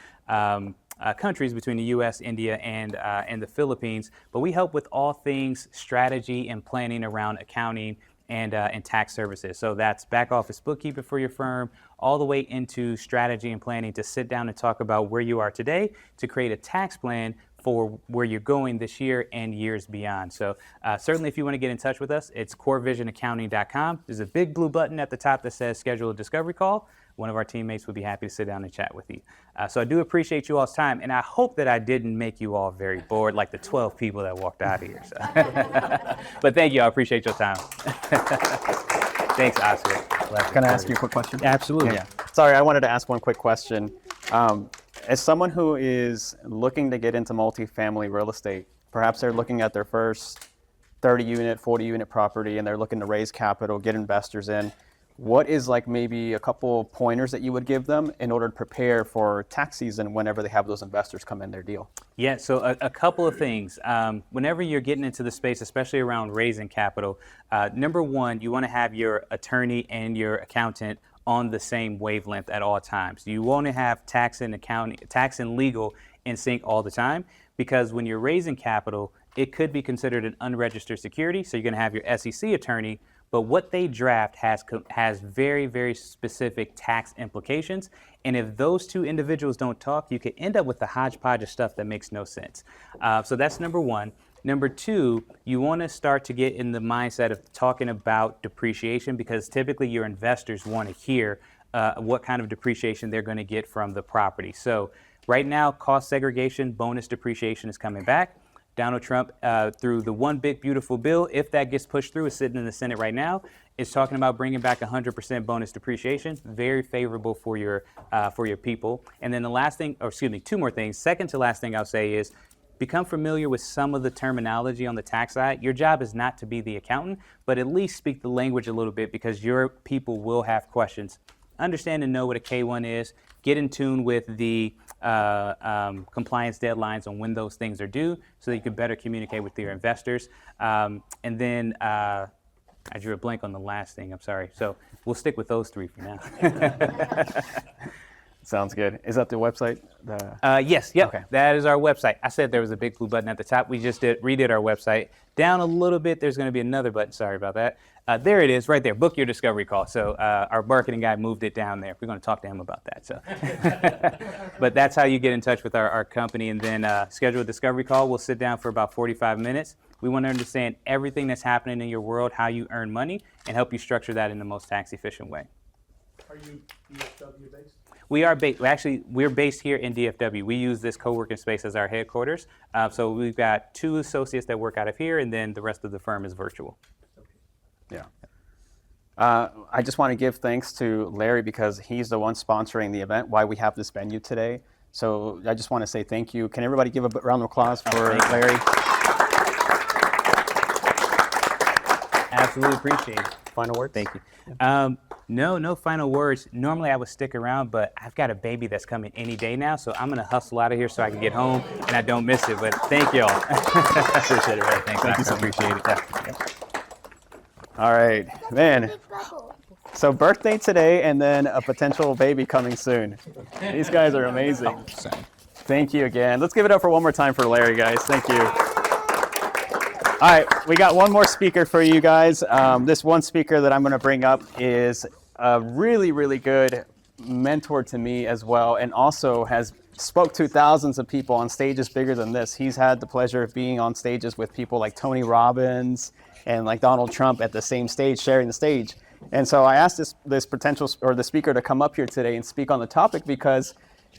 countries between the U.S., India, and the Philippines. But we help with all things strategy and planning around accounting and tax services. So that's back office bookkeeping for your firm, all the way into strategy and planning to sit down and talk about where you are today to create a tax plan for where you're going this year and years beyond. So certainly if you want to get in touch with us, it's corevisionaccounting.com. There's a big blue button at the top that says schedule a discovery call. One of our teammates would be happy to sit down and chat with you. So I do appreciate you all's time, and I hope that I didn't make you all very bored like the 12 people that walked out of here. So. But thank you, I appreciate your time. Thanks, Oscar. Can I ask you a quick question? Absolutely. Yeah. Sorry, I wanted to ask one quick question. As someone who is looking to get into multifamily real estate, perhaps they're looking at their first 30-unit, 40-unit property, and they're looking to raise capital, get investors in. What is like maybe a couple pointers that you would give them in order to prepare for tax season whenever they have those investors come in their deal? Yeah, so a couple of things. Whenever you're getting into the space, especially around raising capital, number one, you want to have your attorney and your accountant on the same wavelength at all times. You want to have tax and accounting, tax and legal in sync all the time, because when you're raising capital, it could be considered an unregistered security. So you're going to have your SEC attorney, but what they draft has very, very specific tax implications. And if those two individuals don't talk, you could end up with a hodgepodge of stuff that makes no sense. So that's number one. Number two, you want to start to get in the mindset of talking about depreciation, because typically your investors want to hear what kind of depreciation they're going to get from the property. So right now, cost segregation, bonus depreciation is coming back. Donald Trump, through the One Big Beautiful Bill, if that gets pushed through, is sitting in the Senate right now, is talking about bringing back 100% bonus depreciation. Very favorable for your people. And then the last thing, or excuse me, 2 more things. Second to last thing I'll say is become familiar with some of the terminology on the tax side. Your job is not to be the accountant, but at least speak the language a little bit, because your people will have questions. Understand and know what a K-1 is. Get in tune with the compliance deadlines on when those things are due, so that you can better communicate with your investors. And then I drew a blank on the last thing. I'm sorry. So we'll stick with those 3 for now. Sounds good. Is that the website? Yes, yep. Okay. That is our website. I said there was a big blue button at the top. We just redid our website. Down a little bit, there's going to be another button. Sorry about that. There it is, right there. Book your discovery call. So our marketing guy moved it down there. We're going to talk to him about that. So, but that's how you get in touch with our company, and then schedule a discovery call. We'll sit down for about 45 minutes. We want to understand everything that's happening in your world, how you earn money, and help you structure that in the most tax efficient way. Are you DFW based? We are based. We're based here in DFW. We use this co-working space as our headquarters. So we've got 2 associates that work out of here, and then the rest of the firm is virtual. Yeah. I just want to give thanks to Larry, because he's the one sponsoring the event, why we have this venue today. So I just want to say thank you. Can everybody give a round of applause for Larry? Absolutely appreciate it. Final word? Thank you. No final words. Normally I would stick around, but I've got a baby that's coming any day now, so I'm going to hustle out of here so I can get home and I don't miss it. But thank you all. Appreciate it, Ray. Thanks, Thank you so Oscar. much. Appreciate it. Yeah. All right, man. So birthday today, and then a potential baby coming soon. These guys are amazing. Thank you again. Let's give it up for one more time for Larry, guys. Thank you. All right, we got one more speaker for you guys. This one speaker that I'm going to bring up is a really, really good mentor to me as well, and also has spoke to thousands of people on stages bigger than this. He's had the pleasure of being on stages with people like Tony Robbins and like Donald Trump at the same stage, sharing the stage. And so I asked this potential, or the speaker, to come up here today and speak on the topic, because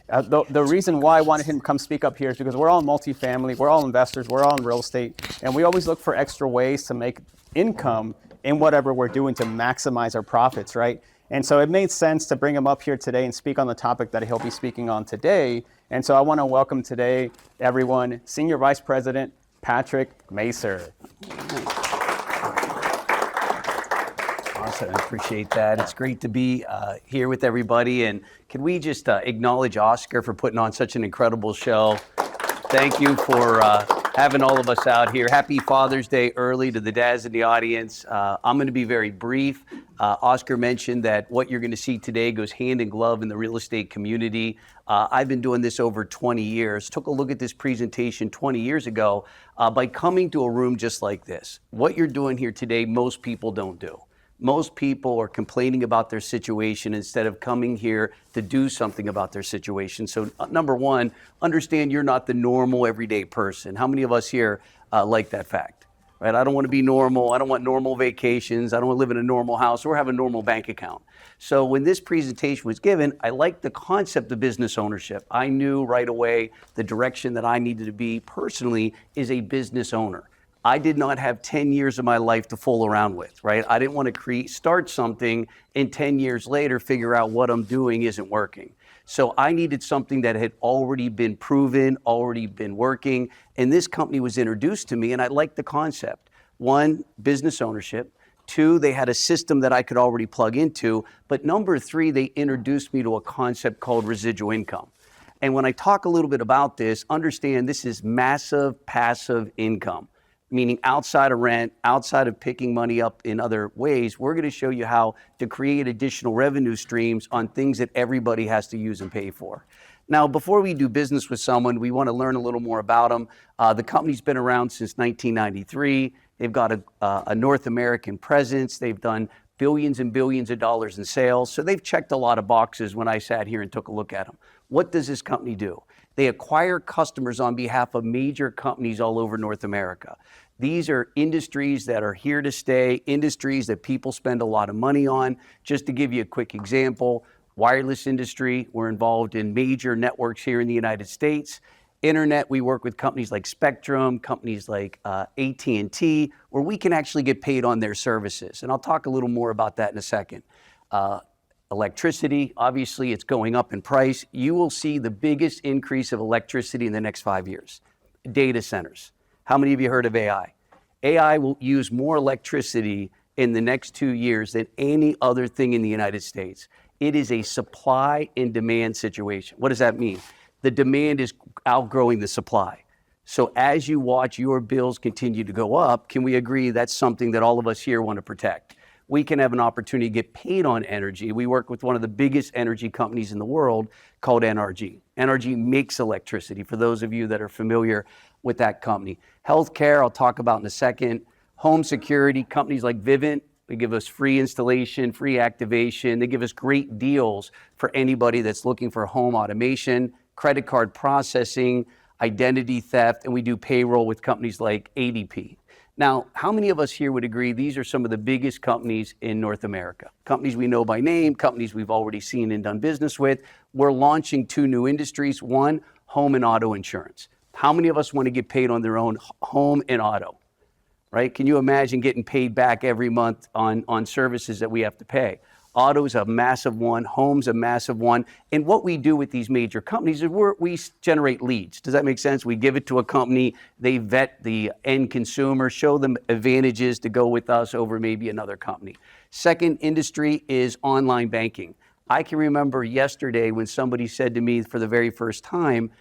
the reason why I wanted him to come speak up here is because we're all in multifamily, we're all investors, we're all in real estate, and we always look for extra ways to make income in whatever we're doing to maximize our profits, right? And so it made sense to bring him up here today and speak on the topic that he'll be speaking on today. And so I want to welcome today, everyone, Senior Vice President Patrick Macer. I appreciate that. It's great to be here with everybody. And can we just acknowledge Oscar for putting on such an incredible show? Thank you for having all of us out here. Happy Father's Day early to the dads in the audience. I'm going to be very brief. Oscar mentioned that what you're going to see today goes hand in glove in the real estate community. I've been doing this over 20 years. Took a look at this presentation 20 years ago by coming to a room just like this. What you're doing here today, most people don't do. Most people are complaining about their situation instead of coming here to do something about their situation. So number one, understand you're not the normal everyday person. How many of us here like that fact? Right? I don't want to be normal. I don't want normal vacations. I don't want to live in a normal house or have a normal bank account. So when this presentation was given, I liked the concept of business ownership. I knew right away the direction that I needed to be personally is a business owner. I did not have 10 years of my life to fool around with, right? I didn't want to start something and 10 years later figure out what I'm doing isn't working. So I needed something that had already been proven, already been working, and this company was introduced to me and I liked the concept. One, business ownership. Two, they had a system that I could already plug into. But number three, they introduced me to a concept called residual income. And when I talk a little bit about this, understand this is massive passive income. Meaning outside of rent, outside of picking money up in other ways, we're going to show you how to create additional revenue streams on things that everybody has to use and pay for. Now, before we do business with someone, we want to learn a little more about them. The company's been around since 1993. They've got a North American presence. They've done billions and billions of dollars in sales. So they've checked a lot of boxes when I sat here and took a look at them. What does this company do? They acquire customers on behalf of major companies all over North America. These are industries that are here to stay, industries that people spend a lot of money on. Just to give you a quick example, wireless industry, we're involved in major networks here in the United States. Internet, we work with companies like Spectrum, companies like AT&T, where we can actually get paid on their services. And I'll talk a little more about that in a second. Electricity, obviously it's going up in price. You will see the biggest increase of electricity in the next 5 years. Data centers. How many of you heard of AI? AI will use more electricity in the next 2 years than any other thing in the United States. It is a supply and demand situation. What does that mean? The demand is outgrowing the supply. So as you watch your bills continue to go up, can we agree that's something that all of us here want to protect? We can have an opportunity to get paid on energy. We work with one of the biggest energy companies in the world called NRG. NRG makes electricity, for those of you that are familiar with that company. Healthcare, I'll talk about in a second. Home security, companies like Vivint, they give us free installation, free activation. They give us great deals for anybody that's looking for home automation, credit card processing, identity theft, and we do payroll with companies like ADP. Now, how many of us here would agree these are some of the biggest companies in North America? Companies we know by name, companies we've already seen and done business with. We're launching 2 new industries. One, home and auto insurance. How many of us want to get paid on their own home and auto, right? Can you imagine getting paid back every month on services that we have to pay? Auto's a massive one, home's a massive one. And what we do with these major companies is we generate leads. Does that make sense? We give it to a company, they vet the end consumer, show them advantages to go with us over maybe another company. Second industry is online banking. I can remember yesterday when somebody said to me for the very first time,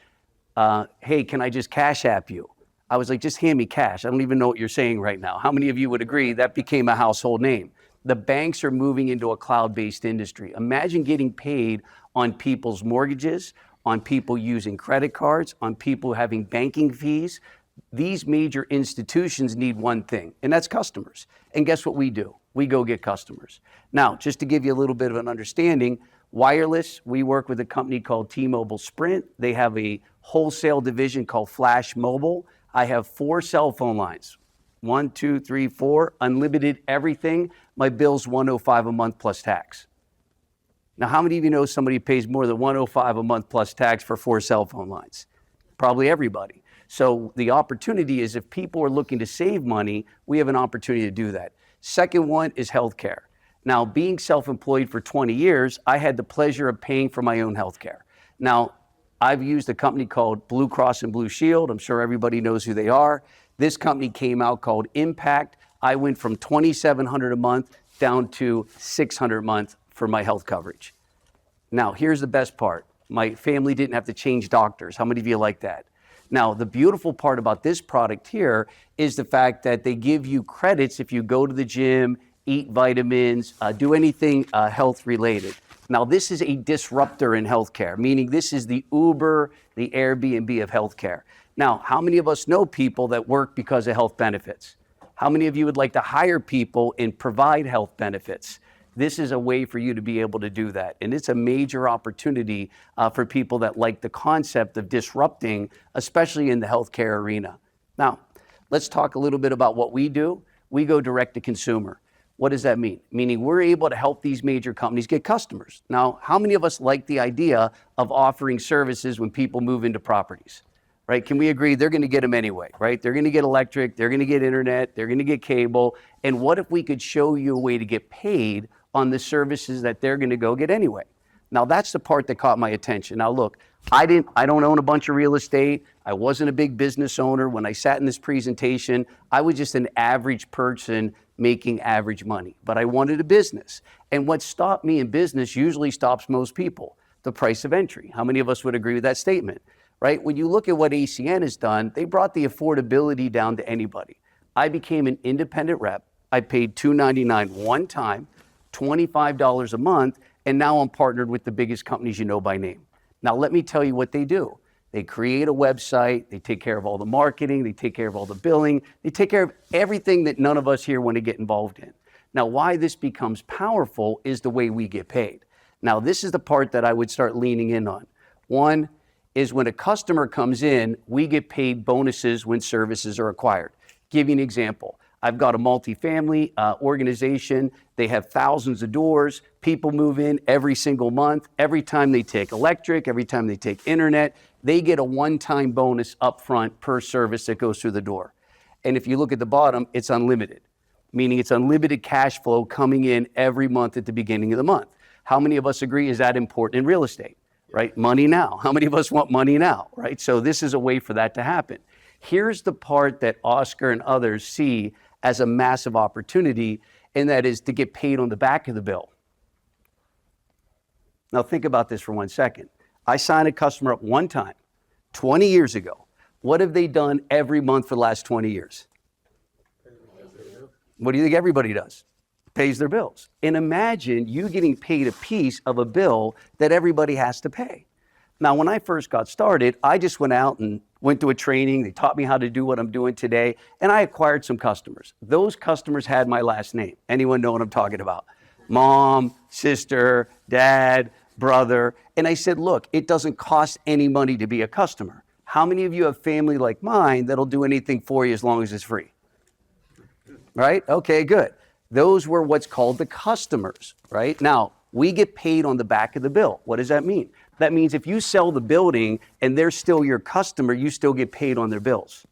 hey, can I just Cash App you? I was like, just hand me cash. I don't even know what you're saying right now. How many of you would agree that became a household name? The banks are moving into a cloud-based industry. Imagine getting paid on people's mortgages, on people using credit cards, on people having banking fees. These major institutions need one thing, and that's customers. And guess what we do? We go get customers. Now, just to give you a little bit of an understanding, wireless, we work with a company called T-Mobile Sprint. They have a wholesale division called Flash Mobile. I have 4 cell phone lines. 1, 2, 3, 4, unlimited everything. My bill's $105 a month plus tax. Now, how many of you know somebody pays more than $105 a month plus tax for 4 cell phone lines? Probably everybody. So the opportunity is if people are looking to save money, we have an opportunity to do that. Second one is healthcare. Now, being self-employed for 20 years, I had the pleasure of paying for my own healthcare. Now, I've used a company called Blue Cross and Blue Shield. I'm sure everybody knows who they are. This company came out called Impact. I went from $2,700 a month down to 600 a month for my health coverage. Now, here's the best part. My family didn't have to change doctors. How many of you like that? Now, the beautiful part about this product here is the fact that they give you credits if you go to the gym, eat vitamins, do anything health related. Now, this is a disruptor in healthcare, meaning this is the Uber, the Airbnb of healthcare. Now, how many of us know people that work because of health benefits? How many of you would like to hire people and provide health benefits? This is a way for you to be able to do that. And it's a major opportunity for people that like the concept of disrupting, especially in the healthcare arena. Now, let's talk a little bit about what we do. We go direct to consumer. What does that mean? Meaning we're able to help these major companies get customers. Now, how many of us like the idea of offering services when people move into properties? Right? Can we agree they're going to get them anyway, right? They're going to get electric, they're going to get internet, they're going to get cable. And what if we could show you a way to get paid on the services that they're going to go get anyway? Now, that's the part that caught my attention. Now, look, I don't own a bunch of real estate. I wasn't a big business owner. When I sat in this presentation, I was just an average person making average money, but I wanted a business. And what stopped me in business usually stops most people: the price of entry. How many of us would agree with that statement? Right? When you look at what ACN has done, they brought the affordability down to anybody. I became an independent rep. I paid $299 one time, $25 a month, and now I'm partnered with the biggest companies you know by name. Now, let me tell you what they do. They create a website, they take care of all the marketing, they take care of all the billing, they take care of everything that none of us here want to get involved in. Now, why this becomes powerful is the way we get paid. Now, this is the part that I would start leaning in on. One is when a customer comes in, we get paid bonuses when services are acquired. Give you an example. I've got a multifamily organization. They have thousands of doors. People move in every single month. Every time they take electric, every time they take internet, they get a one-time bonus upfront per service that goes through the door. And if you look at the bottom, it's unlimited, meaning it's unlimited cash flow coming in every month at the beginning of the month. How many of us agree is that important in real estate? Right? Money now. How many of us want money now? Right? So this is a way for that to happen. Here's the part that Oscar and others see as a massive opportunity, and that is to get paid on the back of the bill. Now think about this for 1 second. I signed a customer up one time, 20 years ago. What have they done every month for the last 20 years? What do you think everybody does? Pays their bills. And imagine you getting paid a piece of a bill that everybody has to pay. Now, when I first got started, I just went out and went to a training. They taught me how to do what I'm doing today, and I acquired some customers. Those customers had my last name. Anyone know what I'm talking about? Mom, sister, dad, brother. And I said, look, it doesn't cost any money to be a customer. How many of you have family like mine that'll do anything for you as long as it's free? Right? Okay, good. Those were what's called the customers, right? Now, we get paid on the back of the bill. What does that mean? That means if you sell the building and they're still your customer, you still get paid on their bills.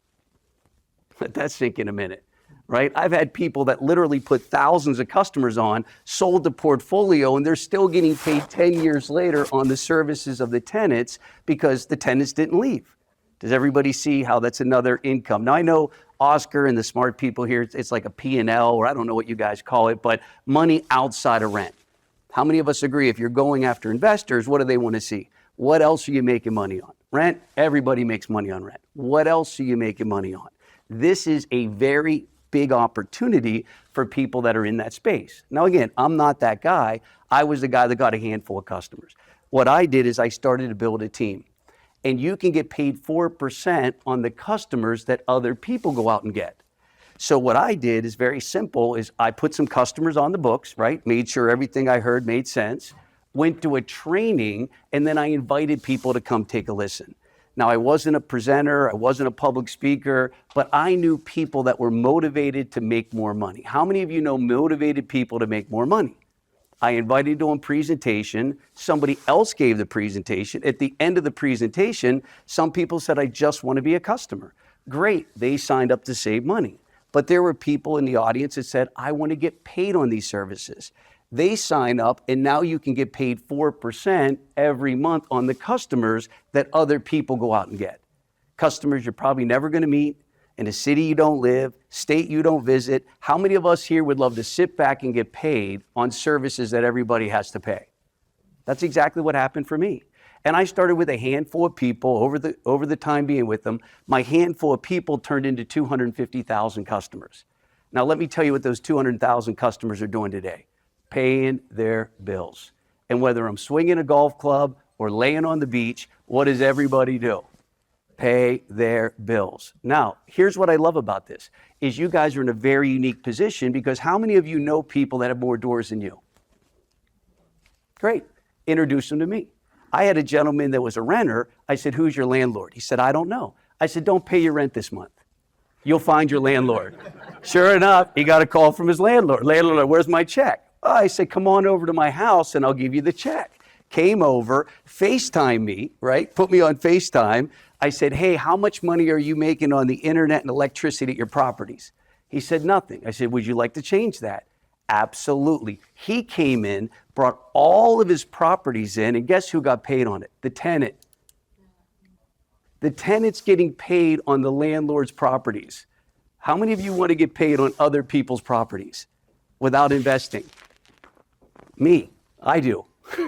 Let that sink in a minute, right? I've had people that literally put thousands of customers on, sold the portfolio, and they're still getting paid 10 years later on the services of the tenants because the tenants didn't leave. Does everybody see how that's another income? Now, I know Oscar and the smart people here, it's like a P&L, or I don't know what you guys call it, but money outside of rent. How many of us agree if you're going after investors, what do they want to see? What else are you making money on? Rent? Everybody makes money on rent. What else are you making money on? This is a very big opportunity for people that are in that space. Now, again, I'm not that guy. I was the guy that got a handful of customers. What I did is I started to build a team. And you can get paid 4% on the customers that other people go out and get. So what I did is very simple, is I put some customers on the books, right? Made sure everything I heard made sense, went to a training, and then I invited people to come take a listen. Now, I wasn't a presenter, I wasn't a public speaker, but I knew people that were motivated to make more money. How many of you know motivated people to make more money? I invited to a presentation. Somebody else gave the presentation. At the end of the presentation, some people said, I just want to be a customer. Great, they signed up to save money. But there were people in the audience that said, I want to get paid on these services. They sign up, and now you can get paid 4% every month on the customers that other people go out and get. Customers you're probably never going to meet. in a city you don't live, state you don't visit. How many of us here would love to sit back and get paid on services that everybody has to pay? That's exactly what happened for me. And I started with a handful of people over the time being with them. My handful of people turned into 250,000 customers. Now, let me tell you what those 200,000 customers are doing today. Paying their bills. And whether I'm swinging a golf club or laying on the beach, what does everybody do? Pay their bills. Now, here's what I love about this, is you guys are in a very unique position because how many of you know people that have more doors than you? Great. Introduce them to me. I had a gentleman that was a renter. I said, who's your landlord? He said, I don't know. I said, don't pay your rent this month. You'll find your landlord. Sure enough, he got a call from his landlord. Landlord, where's my check? Oh, I said, come on over to my house and I'll give you the check. Came over, FaceTime me, right? Put me on FaceTime. I said, hey, how much money are you making on the internet and electricity at your properties? He said, nothing. I said, would you like to change that? Absolutely. He came in, brought all of his properties in, and guess who got paid on it? The tenant. The tenant's getting paid on the landlord's properties. How many of you want to get paid on other people's properties without investing? Me. I do.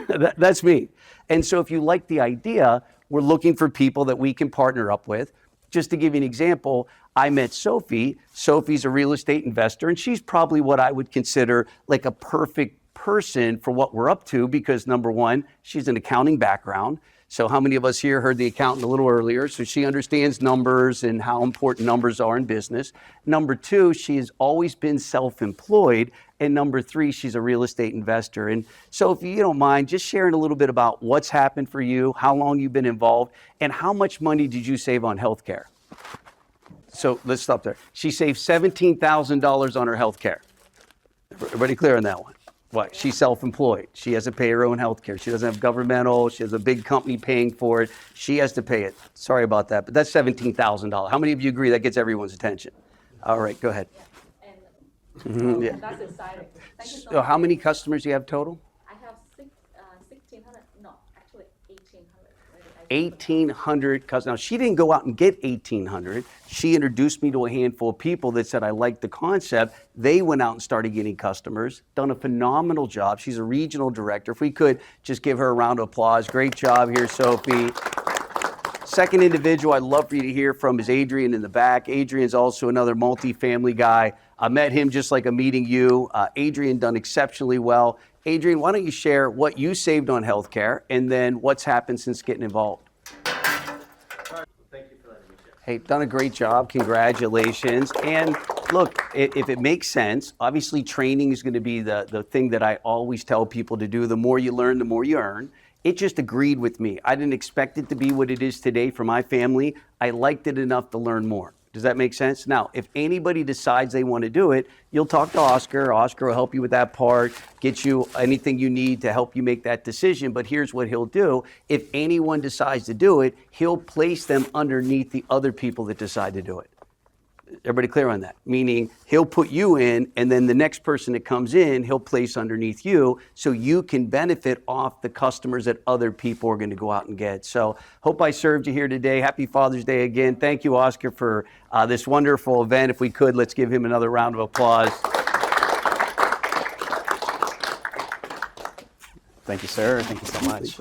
That's me. And so if you like the idea, we're looking for people that we can partner up with. Just to give you an example, I met Sophie. Sophie's a real estate investor, and she's probably what I would consider like a perfect person for what we're up to because number one, she's an accounting background. So how many of us here heard the accountant a little earlier? So she understands numbers and how important numbers are in business. Number two, she has always been self-employed. And number three, she's a real estate investor. And so if you don't mind, just sharing a little bit about what's happened for you, how long you've been involved, and how much money did you save on healthcare? So let's stop there. She saved $17,000 on her healthcare. Everybody clear on that one? What? She's self-employed. She has to pay her own health care. She doesn't have governmental. She has a big company paying for it. She has to pay it. Sorry about that, but that's $17,000. How many of you agree that gets everyone's attention? All right, go ahead. And that's exciting. Thank you so So much. how many customers do you have total? I have 1,600. No, actually 1,800. 1,800 customers. Now, she didn't go out and get 1,800. She introduced me to a handful of people that said, I like the concept. They went out and started getting customers, done a phenomenal job. She's a regional director. If we could just give her a round of applause. Great job here, Sophie. Second individual I'd love for you to hear from is Adrian in the back. Adrian's also another multifamily guy. I met him just like I'm meeting you. Adrian done exceptionally well. Adrian, why don't you share what you saved on healthcare and then what's happened since getting involved? Thank you for letting me share. Hey, done a great job. Congratulations. And look, if it makes sense, obviously training is going to be the thing that I always tell people to do. The more you learn, the more you earn. It just agreed with me. I didn't expect it to be what it is today for my family. I liked it enough to learn more. Does that make sense? Now, if anybody decides they want to do it, you'll talk to Oscar. Oscar will help you with that part, get you anything you need to help you make that decision. But here's what he'll do. If anyone decides to do it, he'll place them underneath the other people that decide to do it. Everybody clear on that? Meaning he'll put you in, and then the next person that comes in, he'll place underneath you so you can benefit off the customers that other people are going to go out and get. So hope I served you here today. Happy Father's Day again. Thank you, Oscar, for this wonderful event. If we could, let's give him another round of applause. Thank you, sir. Thank you so much.